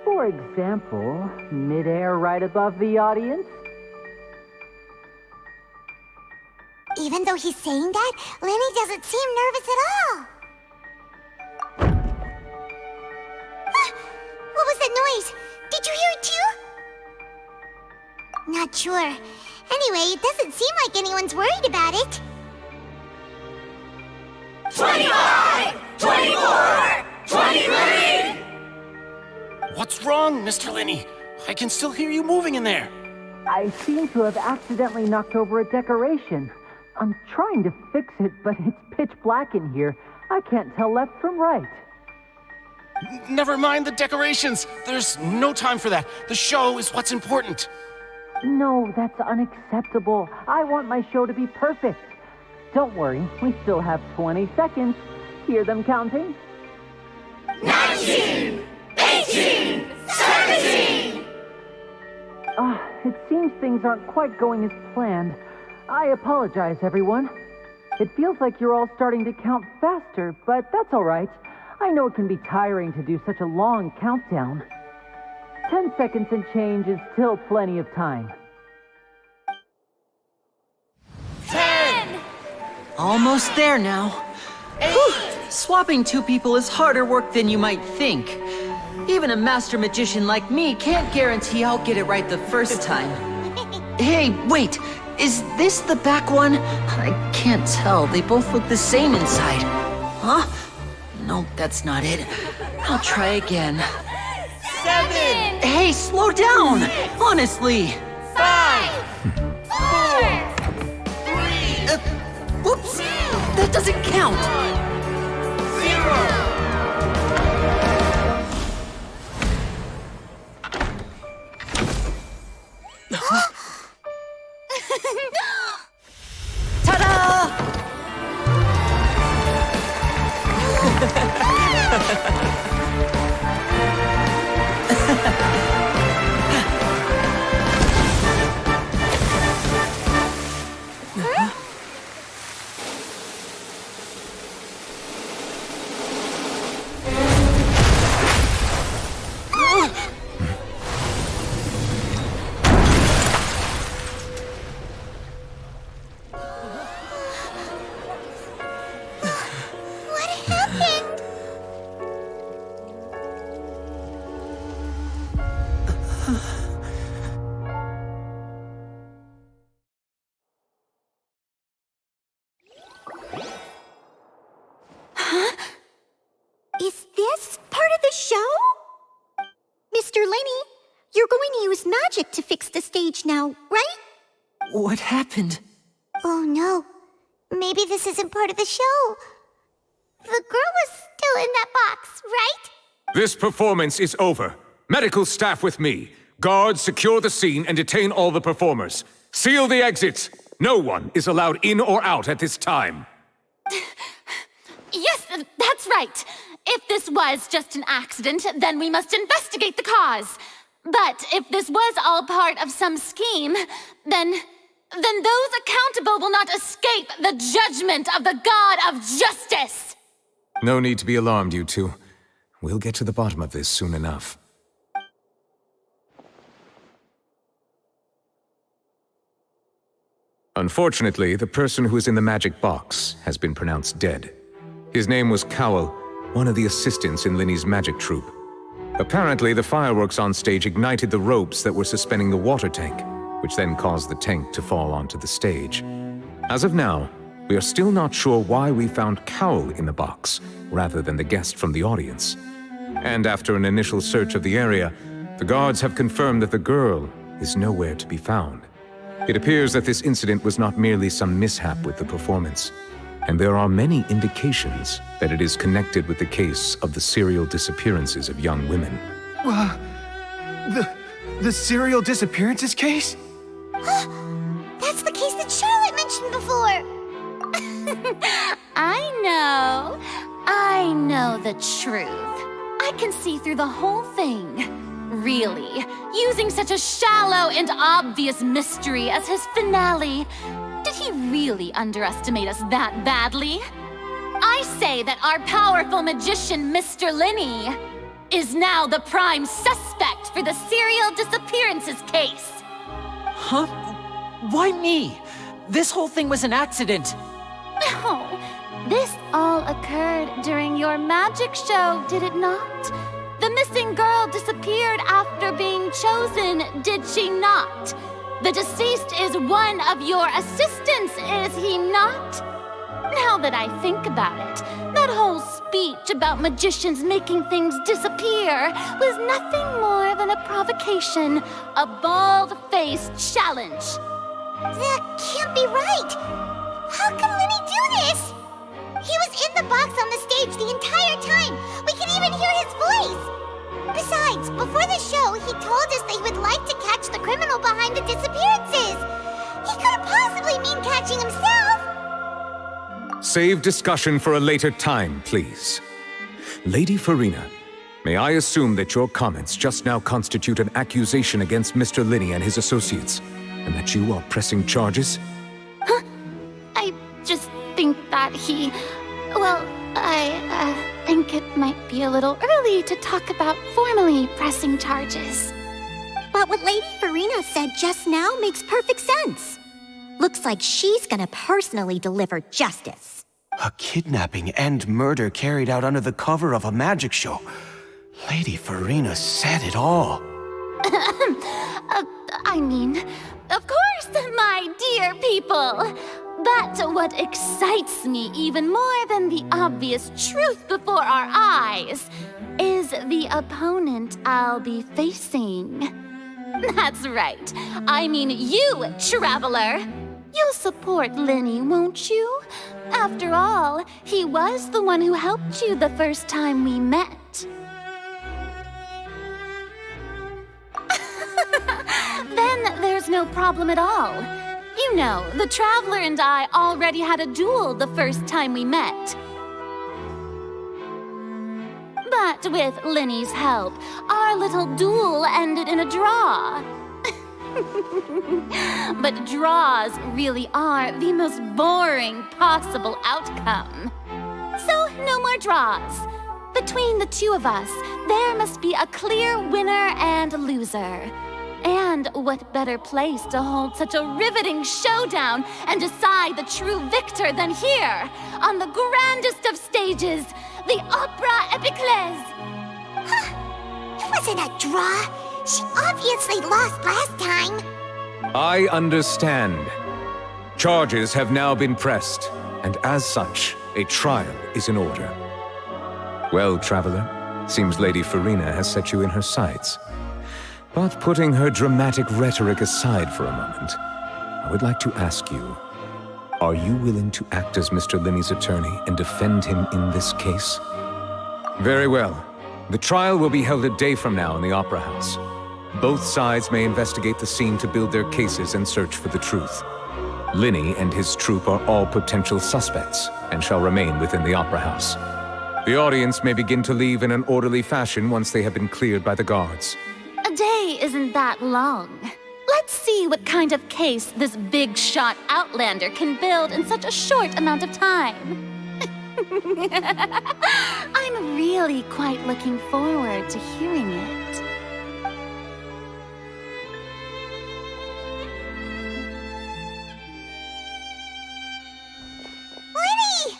For example, midair right above the audience. Even though he's saying that, Lenny doesn't seem nervous at all. Ah, what was that noise? Did you hear it too? Not sure. Anyway, it doesn't seem like anyone's worried about it. 25! 24! 23! What's wrong, Mr. Linney? I can still hear you moving in there. I seem to have accidentally knocked over a decoration. I'm trying to fix it, but it's pitch black in here. I can't tell left from right. Never mind the decorations. There's no time for that. The show is what's important. No, that's unacceptable. I want my show to be perfect. Don't worry, we still have 20 seconds. Hear them counting? 19! 18! 17! It seems things aren't quite going as planned. I apologize, everyone. It feels like you're all starting to count faster, but that's all right. I know it can be tiring to do such a long countdown. 10 seconds and change is still plenty of time. 10! Almost there now. Whew. Swapping two people is harder work than you might think. Even a master magician like me can't guarantee I'll get it right the first time. Hey, wait! Is this the back one? I can't tell. They both look the same inside. Huh? No, that's not it. I'll try again. 7! Hey, slow down! Honestly! 5! 4! 3! Whoops! That doesn't count! 0! Ta-da! What happened? Huh? Is this part of the show? Mr. Lenny, you're going to use magic to fix the stage now, right? What happened? Oh no. Maybe this isn't part of the show. The girl was still in that box, right? This performance is over. Medical staff with me. Guards, secure the scene and detain all the performers. Seal the exits. No one is allowed in or out at this time. Yes, that's right. If this was just an accident, then we must investigate the cause. But if this was all part of some scheme, then those accountable will not escape the judgment of the God of Justice. No need to be alarmed, you two. We'll get to the bottom of this soon enough. Unfortunately, the person who is in the magic box has been pronounced dead. His name was Cowell, one of the assistants in Linny's magic troupe. Apparently, the fireworks on stage ignited the ropes that were suspending the water tank, which then caused the tank to fall onto the stage. As of now, we are still not sure why we found Cowell in the box, rather than the guest from the audience. And after an initial search of the area, the guards have confirmed that the girl is nowhere to be found. It appears that this incident was not merely some mishap with the performance, and there are many indications that it is connected with the case of the serial disappearances of young women. The serial disappearances case? That's the case that Charlotte mentioned before. I know the truth. I can see through the whole thing. Really, using such a shallow and obvious mystery as his finale. Did he really underestimate us that badly? I say that our powerful magician, Mr. Linney, is now the prime suspect for the serial disappearances case. Huh? Why me? This whole thing was an accident. Oh, this all occurred during your magic show, did it not? The missing girl disappeared after being chosen, did she not? The deceased is one of your assistants, is he not? Now that I think about it, that whole speech about magicians making things disappear was nothing more than a provocation, a bald-faced challenge. That can't be right! How can Lenny do this? He was in the box on the stage the entire time! We can even hear his voice! Besides, before the show, he told us that he would like to catch the criminal behind the disappearances! He couldn't possibly mean catching himself! Save discussion for a later time, please. Lady Farina, may I assume that your comments just now constitute an accusation against Mr. Linney and his associates, and that you are pressing charges? Huh? I just think that he... Well, I think it might be a little early to talk about formally pressing charges. But what Lady Farina said just now makes perfect sense. Looks like she's gonna personally deliver justice. A kidnapping and murder carried out under the cover of a magic show. Lady Farina said it all. I mean, of course, my dear people. But what excites me even more than the obvious truth before our eyes is the opponent I'll be facing. That's right. I mean you, traveler. You'll support Lenny, won't you? After all, he was the one who helped you the first time we met. Then there's no problem at all. You know, the Traveler and I already had a duel the first time we met. But with Lenny's help, our little duel ended in a draw. But draws really are the most boring possible outcome. So, no more draws. Between the two of us, there must be a clear winner and loser. And what better place to hold such a riveting showdown and decide the true victor than here, on the grandest of stages, the Opera Epiclese. Huh. It wasn't a draw. She obviously lost last time. I understand. Charges have now been pressed, and as such, a trial is in order. Well, Traveler, seems Lady Farina has set you in her sights. But putting her dramatic rhetoric aside for a moment, I would like to ask you, are you willing to act as Mr. Linney's attorney and defend him in this case? Very well. The trial will be held a day from now in the Opera House. Both sides may investigate the scene to build their cases and search for the truth. Linney and his troupe are all potential suspects and shall remain within the Opera House. The audience may begin to leave in an orderly fashion once they have been cleared by the guards. A day isn't that long. Let's see what kind of case this big-shot outlander can build in such a short amount of time. I'm really quite looking forward to hearing it. Lenny!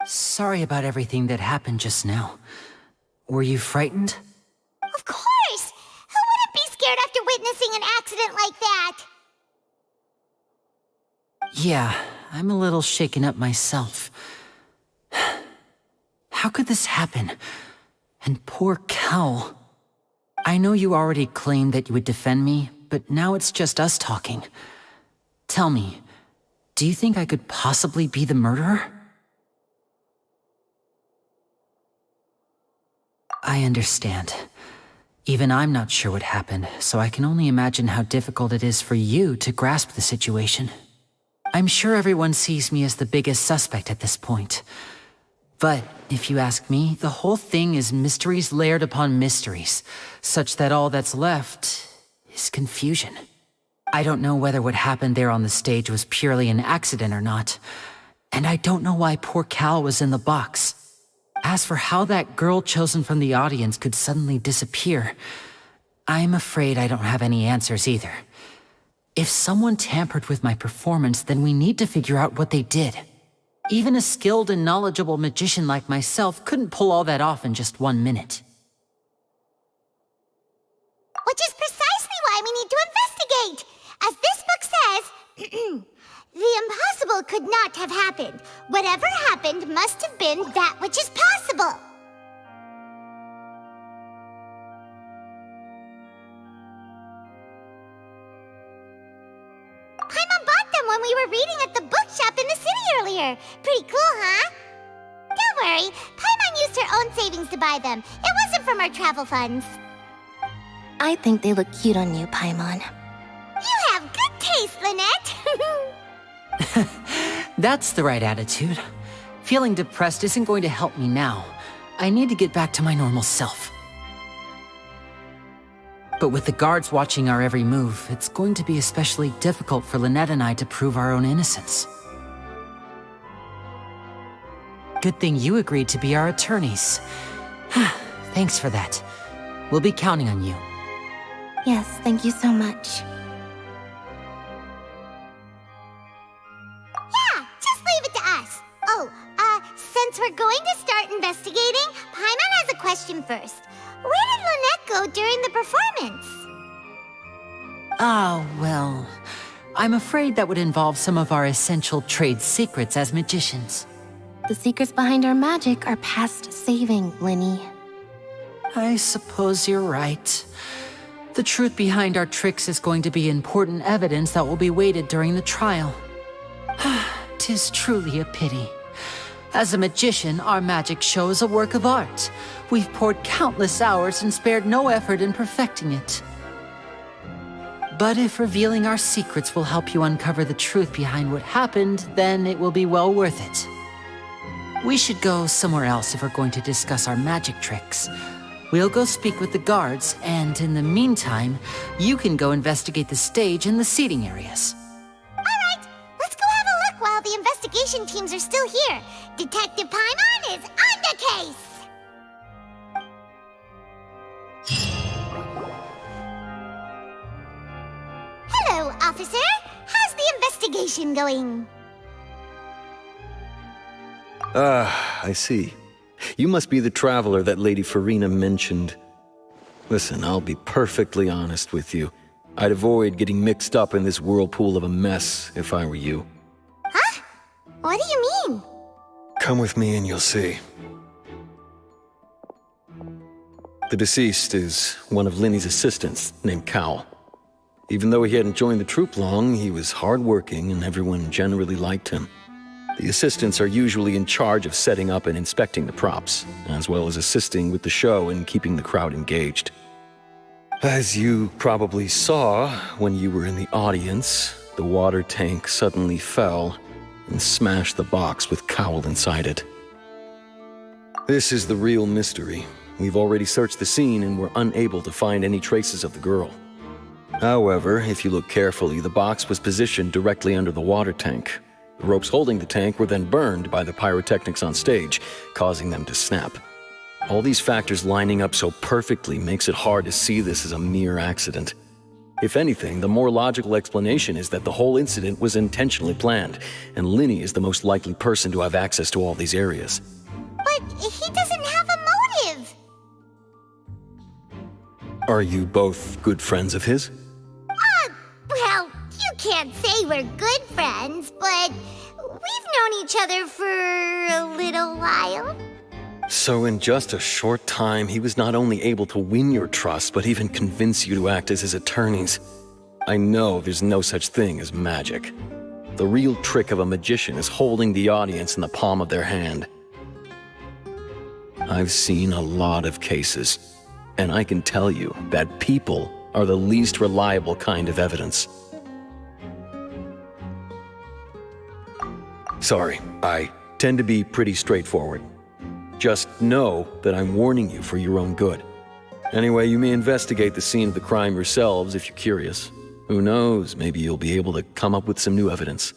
Sorry about everything that happened just now. Were you frightened? Of course! Who wouldn't be scared after witnessing an accident like that? Yeah, I'm a little shaken up myself. How could this happen? And poor Cal. I know you already claimed that you would defend me, but now it's just us talking. Tell me, do you think I could possibly be the murderer? I understand. Even I'm not sure what happened, so I can only imagine how difficult it is for you to grasp the situation. I'm sure everyone sees me as the biggest suspect at this point. But if you ask me, the whole thing is mysteries layered upon mysteries, such that all that's left is confusion. I don't know whether what happened there on the stage was purely an accident or not, and I don't know why poor Cal was in the box. As for how that girl chosen from the audience could suddenly disappear, I'm afraid I don't have any answers either. If someone tampered with my performance, then we need to figure out what they did. Even a skilled and knowledgeable magician like myself couldn't pull all that off in just 1 minute. Which is precisely why we need to investigate! As this book says, the impossible could not have happened. Whatever happened must have been that which is possible. Paimon bought them when we were reading at the bookshop in the city earlier. Pretty cool, huh? Don't worry, Paimon used her own savings to buy them. It wasn't from our travel funds. I think they look cute on you, Paimon. You have good taste, Lynette. That's the right attitude. Feeling depressed isn't going to help me now. I need to get back to my normal self. But with the guards watching our every move, it's going to be especially difficult for Lynette and I to prove our own innocence. Good thing you agreed to be our attorneys. Thanks for that. We'll be counting on you. Yes, thank you so much. Yeah, just leave it to us. Oh, since we're going to start investigating, Paimon has a question first. Where did Lynette go during the performance? Ah, well, I'm afraid that would involve some of our essential trade secrets as magicians. The secrets behind our magic are past saving, Linny. I suppose you're right. The truth behind our tricks is going to be important evidence that will be weighted during the trial. 'Tis truly a pity. As a magician, our magic show is a work of art. We've poured countless hours and spared no effort in perfecting it. But if revealing our secrets will help you uncover the truth behind what happened, then it will be well worth it. We should go somewhere else if we're going to discuss our magic tricks. We'll go speak with the guards, and in the meantime, you can go investigate the stage and the seating areas. Alright, let's go have a look while the investigation teams are still here. Detective Paimon is on the case! Hello, officer. How's the investigation going? I see. You must be the traveler that Lady Farina mentioned. Listen, I'll be perfectly honest with you. I'd avoid getting mixed up in this whirlpool of a mess if I were you. Huh? What do you mean? Come with me and you'll see. The deceased is one of Linny's assistants named Cal. Even though he hadn't joined the troupe long, he was hardworking and everyone generally liked him. The assistants are usually in charge of setting up and inspecting the props, as well as assisting with the show and keeping the crowd engaged. As you probably saw when you were in the audience, the water tank suddenly fell and smashed the box with Cowl inside it. This is the real mystery. We've already searched the scene and were unable to find any traces of the girl. However, if you look carefully, the box was positioned directly under the water tank. The ropes holding the tank were then burned by the pyrotechnics on stage, causing them to snap. All these factors lining up so perfectly makes it hard to see this as a mere accident. If anything, the more logical explanation is that the whole incident was intentionally planned, and Linny is the most likely person to have access to all these areas. But he doesn't have a motive! Are you both good friends of his? Well, you can't say we're good friends, but we've known each other for a little while. So in just a short time, he was not only able to win your trust, but even convince you to act as his attorneys. I know there's no such thing as magic. The real trick of a magician is holding the audience in the palm of their hand. I've seen a lot of cases, and I can tell you that people are the least reliable kind of evidence. Sorry, I tend to be pretty straightforward. Just know that I'm warning you for your own good. Anyway, you may investigate the scene of the crime yourselves if you're curious. Who knows, maybe you'll be able to come up with some new evidence.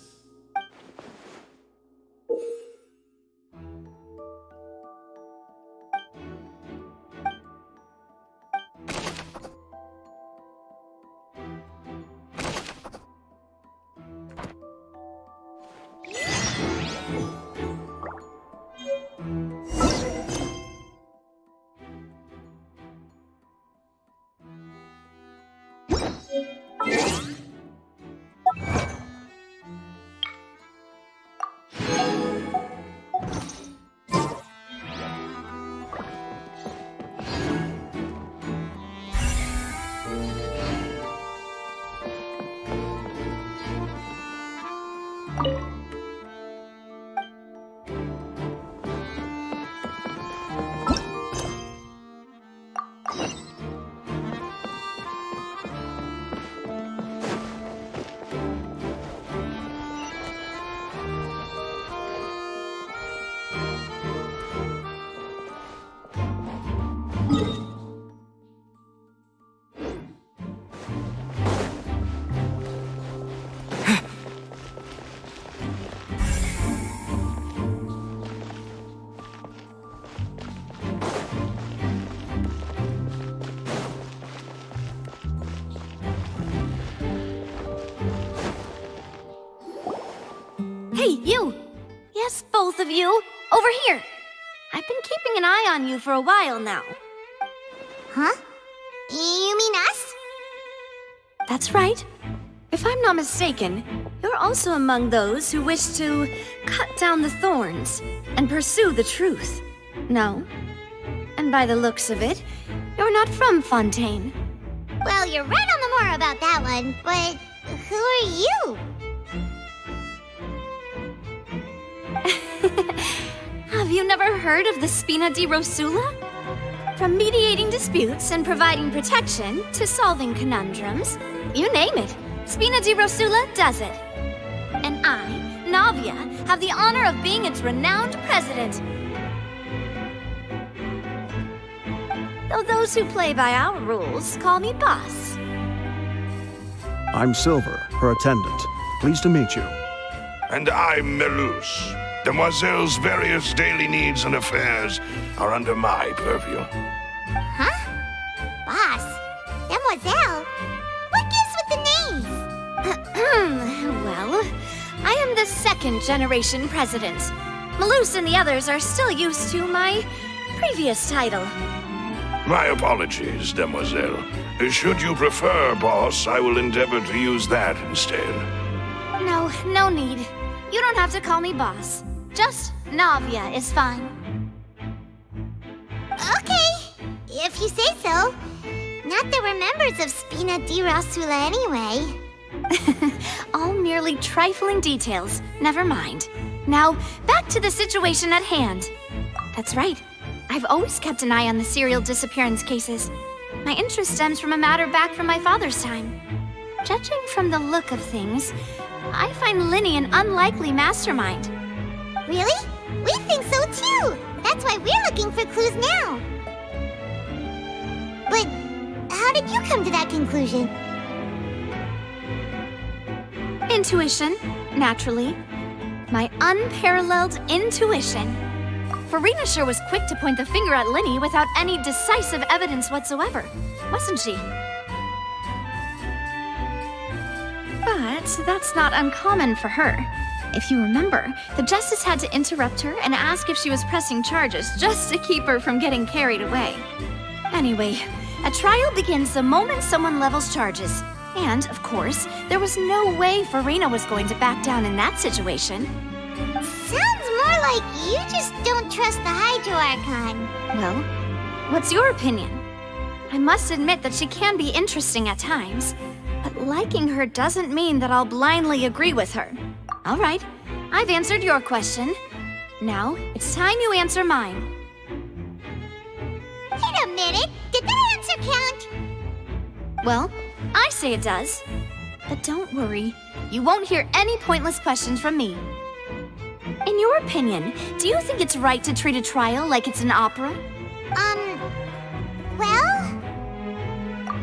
Hey, you! Yes, both of you! Over here! I've been keeping an eye on you for a while now. Huh? You mean us? That's right. If I'm not mistaken, you're also among those who wish to cut down the thorns and pursue the truth. No? And by the looks of it, you're not from Fontaine. Well, you're right on the more about that one, but who are you? Have you never heard of the Spina di Rosula? From mediating disputes and providing protection to solving conundrums, you name it, Spina di Rosula does it. And I, Navia, have the honor of being its renowned president. Though those who play by our rules call me boss. I'm Silver, her attendant. Pleased to meet you. And I'm Melus. Demoiselle's various daily needs and affairs are under my purview. Huh? Boss? Demoiselle? What gives with the names? Well, I am the second generation president. Melus and the others are still used to my previous title. My apologies, Demoiselle. Should you prefer, boss, I will endeavor to use that instead. No need. You don't have to call me boss. Just Navia is fine. Okay, if you say so. Not that we're members of Spina di Rosula anyway. All merely trifling details. Never mind. Now, back to the situation at hand. That's right. I've always kept an eye on the serial disappearance cases. My interest stems from a matter back from my father's time. Judging from the look of things, I find Linny an unlikely mastermind. Really? We think so too! That's why we're looking for clues now. But how did you come to that conclusion? Intuition, naturally. My unparalleled intuition. Farina sure was quick to point the finger at Linny without any decisive evidence whatsoever, wasn't she? But that's not uncommon for her. If you remember, the justice had to interrupt her and ask if she was pressing charges just to keep her from getting carried away. Anyway, a trial begins the moment someone levels charges. And, of course, there was no way Farina was going to back down in that situation. Sounds more like you just don't trust the Hydro Archon. Well, what's your opinion? I must admit that she can be interesting at times, but liking her doesn't mean that I'll blindly agree with her. All right, I've answered your question. Now, it's time you answer mine. Wait a minute, did that answer count? Well, I say it does. But don't worry, you won't hear any pointless questions from me. In your opinion, do you think it's right to treat a trial like it's an opera? Well?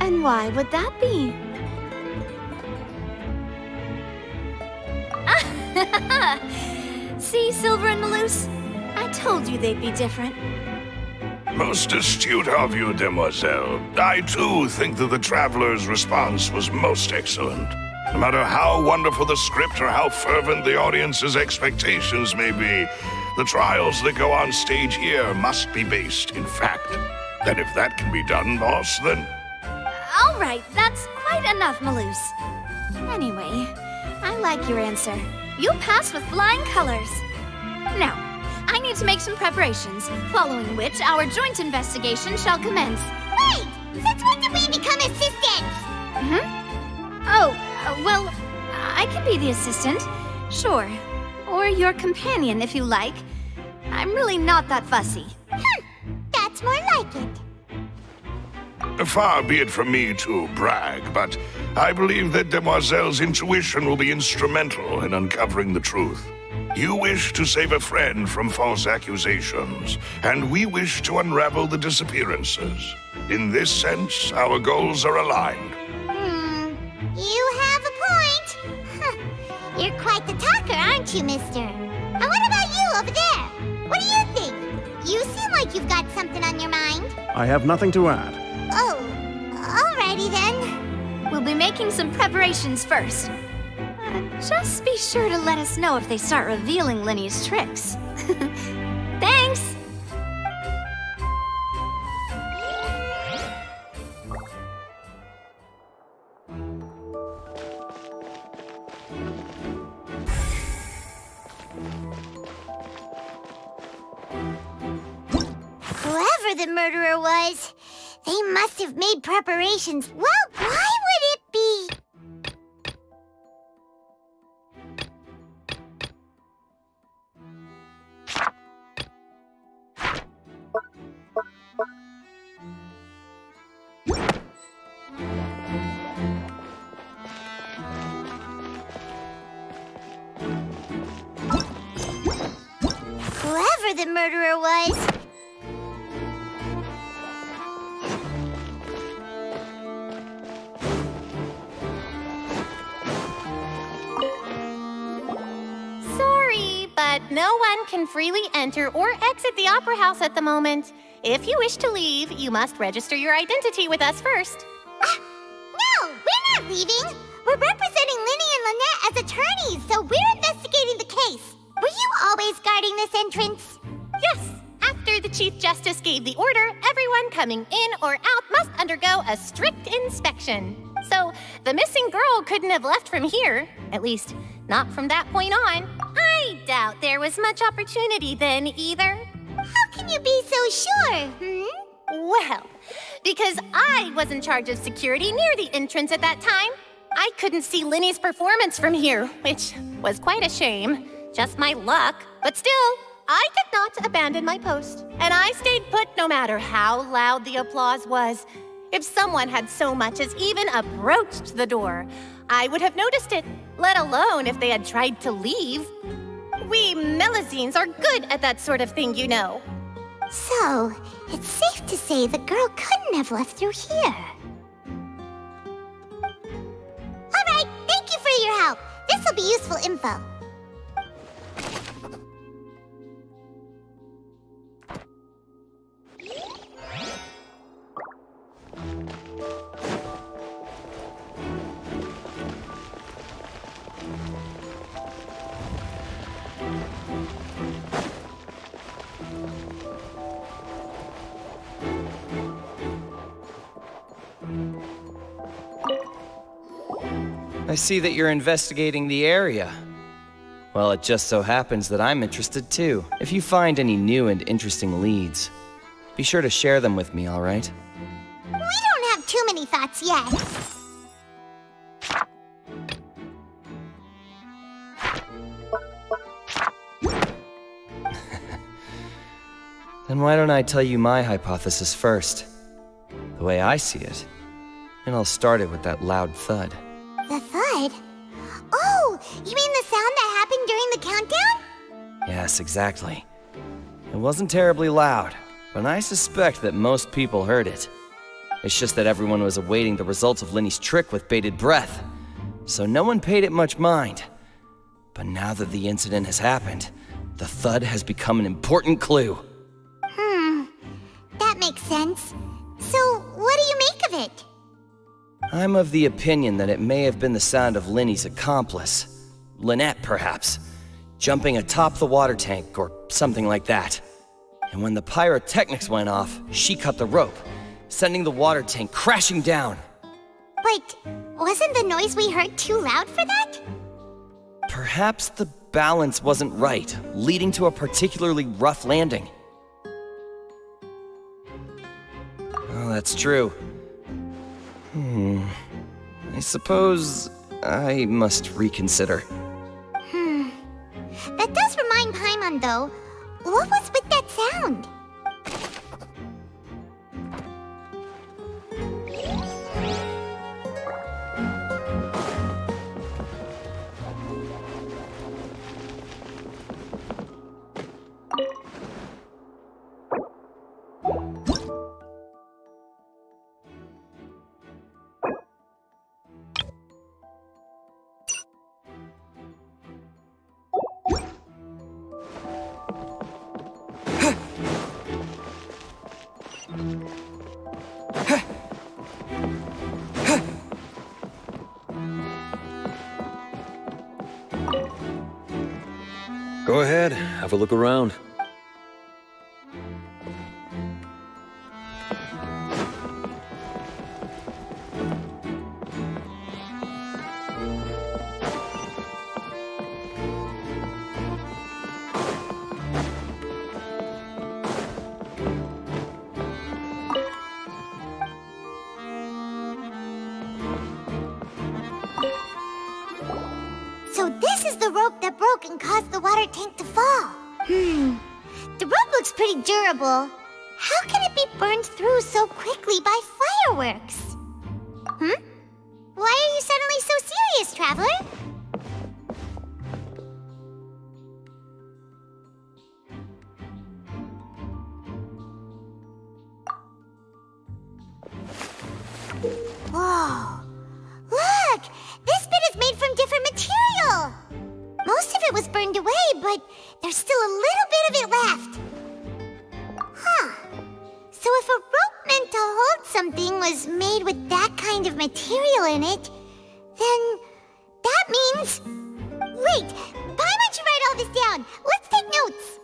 And why would that be? See, Silver and Melus? I told you they'd be different. Most astute of you, Demoiselle. I, too, think that the Traveler's response was most excellent. No matter how wonderful the script or how fervent the audience's expectations may be, the trials that go on stage here must be based in fact. And if that can be done, boss, then... All right, that's quite enough, Melus. Anyway, I like your answer. You pass with flying colors. Now, I need to make some preparations, following which our joint investigation shall commence. Wait! Since when did we become assistants? Oh, well, I can be the assistant. Sure. Or your companion, if you like. I'm really not that fussy. That's more like it. Far be it from me to brag, but I believe that Demoiselle's intuition will be instrumental in uncovering the truth. You wish to save a friend from false accusations, and we wish to unravel the disappearances. In this sense, our goals are aligned. You have a point. You're quite the talker, aren't you, mister? And what about you over there? What do you think? You seem like you've got something on your mind. I have nothing to add. Oh, alrighty then. We'll be making some preparations first. Just be sure to let us know if they start revealing Linny's tricks. Thanks! Whoever the murderer was, they must have made preparations. Well, why would it be? Whoever the murderer was. Sorry, but no one can freely enter or exit the Opera House at the moment. If you wish to leave, you must register your identity with us first. No, we're not leaving. We're representing Linny and Lynette as attorneys, so we're investigating the case. Were you always guarding this entrance? Yes. After the Chief Justice gave the order, everyone coming in or out must undergo a strict inspection. So, the missing girl couldn't have left from here. At least, not from that point on. I doubt there was much opportunity then either. How can you be so sure, Well, because I was in charge of security near the entrance at that time. I couldn't see Linny's performance from here, which was quite a shame. Just my luck. But still, I did not abandon my post. And I stayed put no matter how loud the applause was. If someone had so much as even approached the door, I would have noticed it, let alone if they had tried to leave. We Melusines are good at that sort of thing, you know. So, it's safe to say the girl couldn't have left through here. All right, thank you for your help. This will be useful info. I see that you're investigating the area. Well, it just so happens that I'm interested too. If you find any new and interesting leads, be sure to share them with me, all right? We don't have too many thoughts yet. Then why don't I tell you my hypothesis first? The way I see it. And I'll start it with that loud thud. The thud? Oh, you mean the sound that happened during the countdown? Yes, exactly. It wasn't terribly loud, but I suspect that most people heard it. It's just that everyone was awaiting the results of Linny's trick with bated breath, so no one paid it much mind. But now that the incident has happened, the thud has become an important clue. That makes sense. So, what do you make of it? I'm of the opinion that it may have been the sound of Linny's accomplice, Lynette perhaps, jumping atop the water tank or something like that. And when the pyrotechnics went off, she cut the rope, sending the water tank crashing down. But wasn't the noise we heard too loud for that? Perhaps the balance wasn't right, leading to a particularly rough landing. Oh, that's true. I suppose I must reconsider. That does remind Paimon, though. What was with that sound? Go ahead, have a look around. So this is the rope that broke and caused the water tank to fall. The rope looks pretty durable. How can it be burned through so quickly by fireworks? Why are you suddenly so serious, Traveler? Whoa. Look! This bit is made from different material! Most of it was burned away, but there's still a little bit of it left. Huh. So if a rope meant to hold something was made with that kind of material in it, then that means... Wait! Why don't you write all this down? Let's take notes!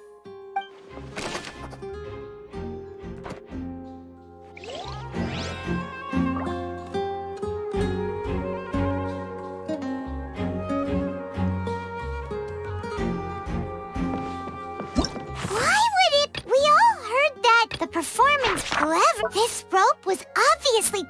The performance, however, this rope was obviously...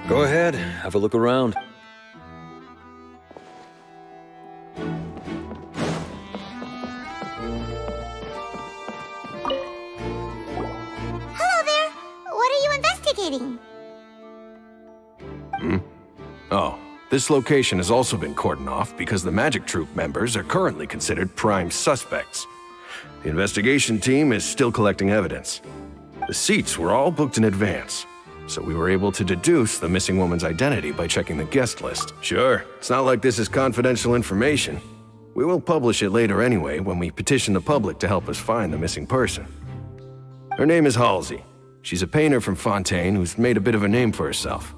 Go ahead, have a look around. Hello there! What are you investigating? Oh, this location has also been cordoned off because the magic troupe members are currently considered prime suspects. The investigation team is still collecting evidence. The seats were all booked in advance, so we were able to deduce the missing woman's identity by checking the guest list. Sure, it's not like this is confidential information. We will publish it later anyway when we petition the public to help us find the missing person. Her name is Halsey. She's a painter from Fontaine who's made a bit of a name for herself.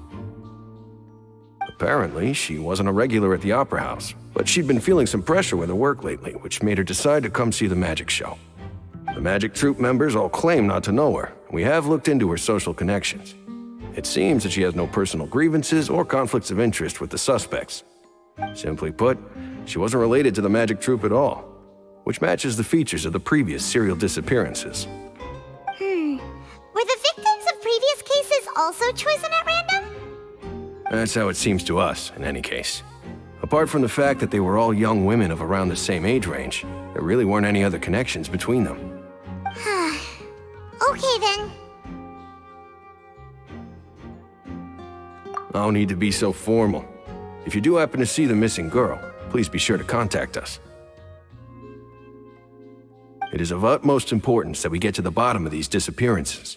Apparently, she wasn't a regular at the Opera House, but she'd been feeling some pressure with her work lately, which made her decide to come see the magic show. The magic troupe members all claim not to know her, and we have looked into her social connections. It seems that she has no personal grievances or conflicts of interest with the suspects. Simply put, she wasn't related to the magic troupe at all, which matches the features of the previous serial disappearances. Were the victims of previous cases also chosen at random? That's how it seems to us, in any case. Apart from the fact that they were all young women of around the same age range, there really weren't any other connections between them. Okay then. No need to be so formal. If you do happen to see the missing girl, please be sure to contact us. It is of utmost importance that we get to the bottom of these disappearances.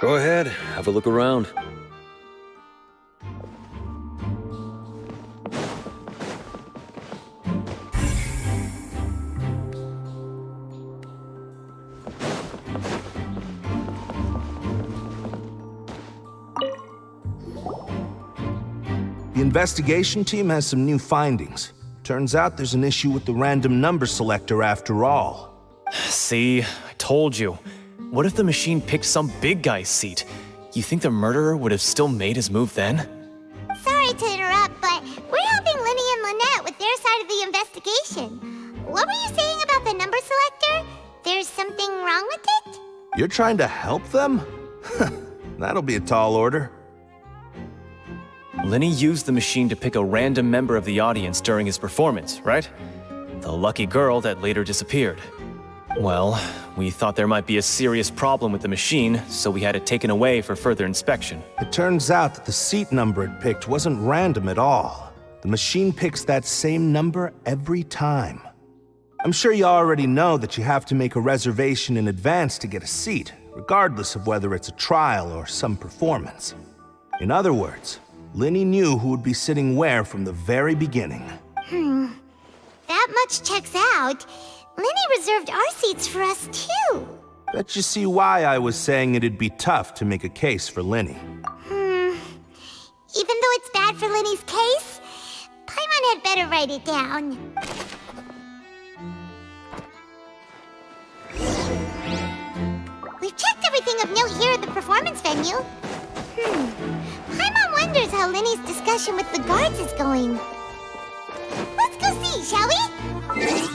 Go ahead, have a look around. The investigation team has some new findings. Turns out there's an issue with the random number selector after all. See, I told you. What if the machine picked some big guy's seat? You think the murderer would have still made his move then? Sorry to interrupt, but we're helping Linny and Lynette with their side of the investigation. What were you saying about the number selector? There's something wrong with it? You're trying to help them? That'll be a tall order. Linny used the machine to pick a random member of the audience during his performance, right? The lucky girl that later disappeared. Well, we thought there might be a serious problem with the machine, so we had it taken away for further inspection. It turns out that the seat number it picked wasn't random at all. The machine picks that same number every time. I'm sure you already know that you have to make a reservation in advance to get a seat, regardless of whether it's a trial or some performance. In other words, Linny knew who would be sitting where from the very beginning. That much checks out. Linny reserved our seats for us, too. Bet you see why I was saying it'd be tough to make a case for Linny. Even though it's bad for Linny's case, Paimon had better write it down. We've checked everything of note here at the performance venue. Paimon wonders how Linny's discussion with the guards is going. Let's go see, shall we?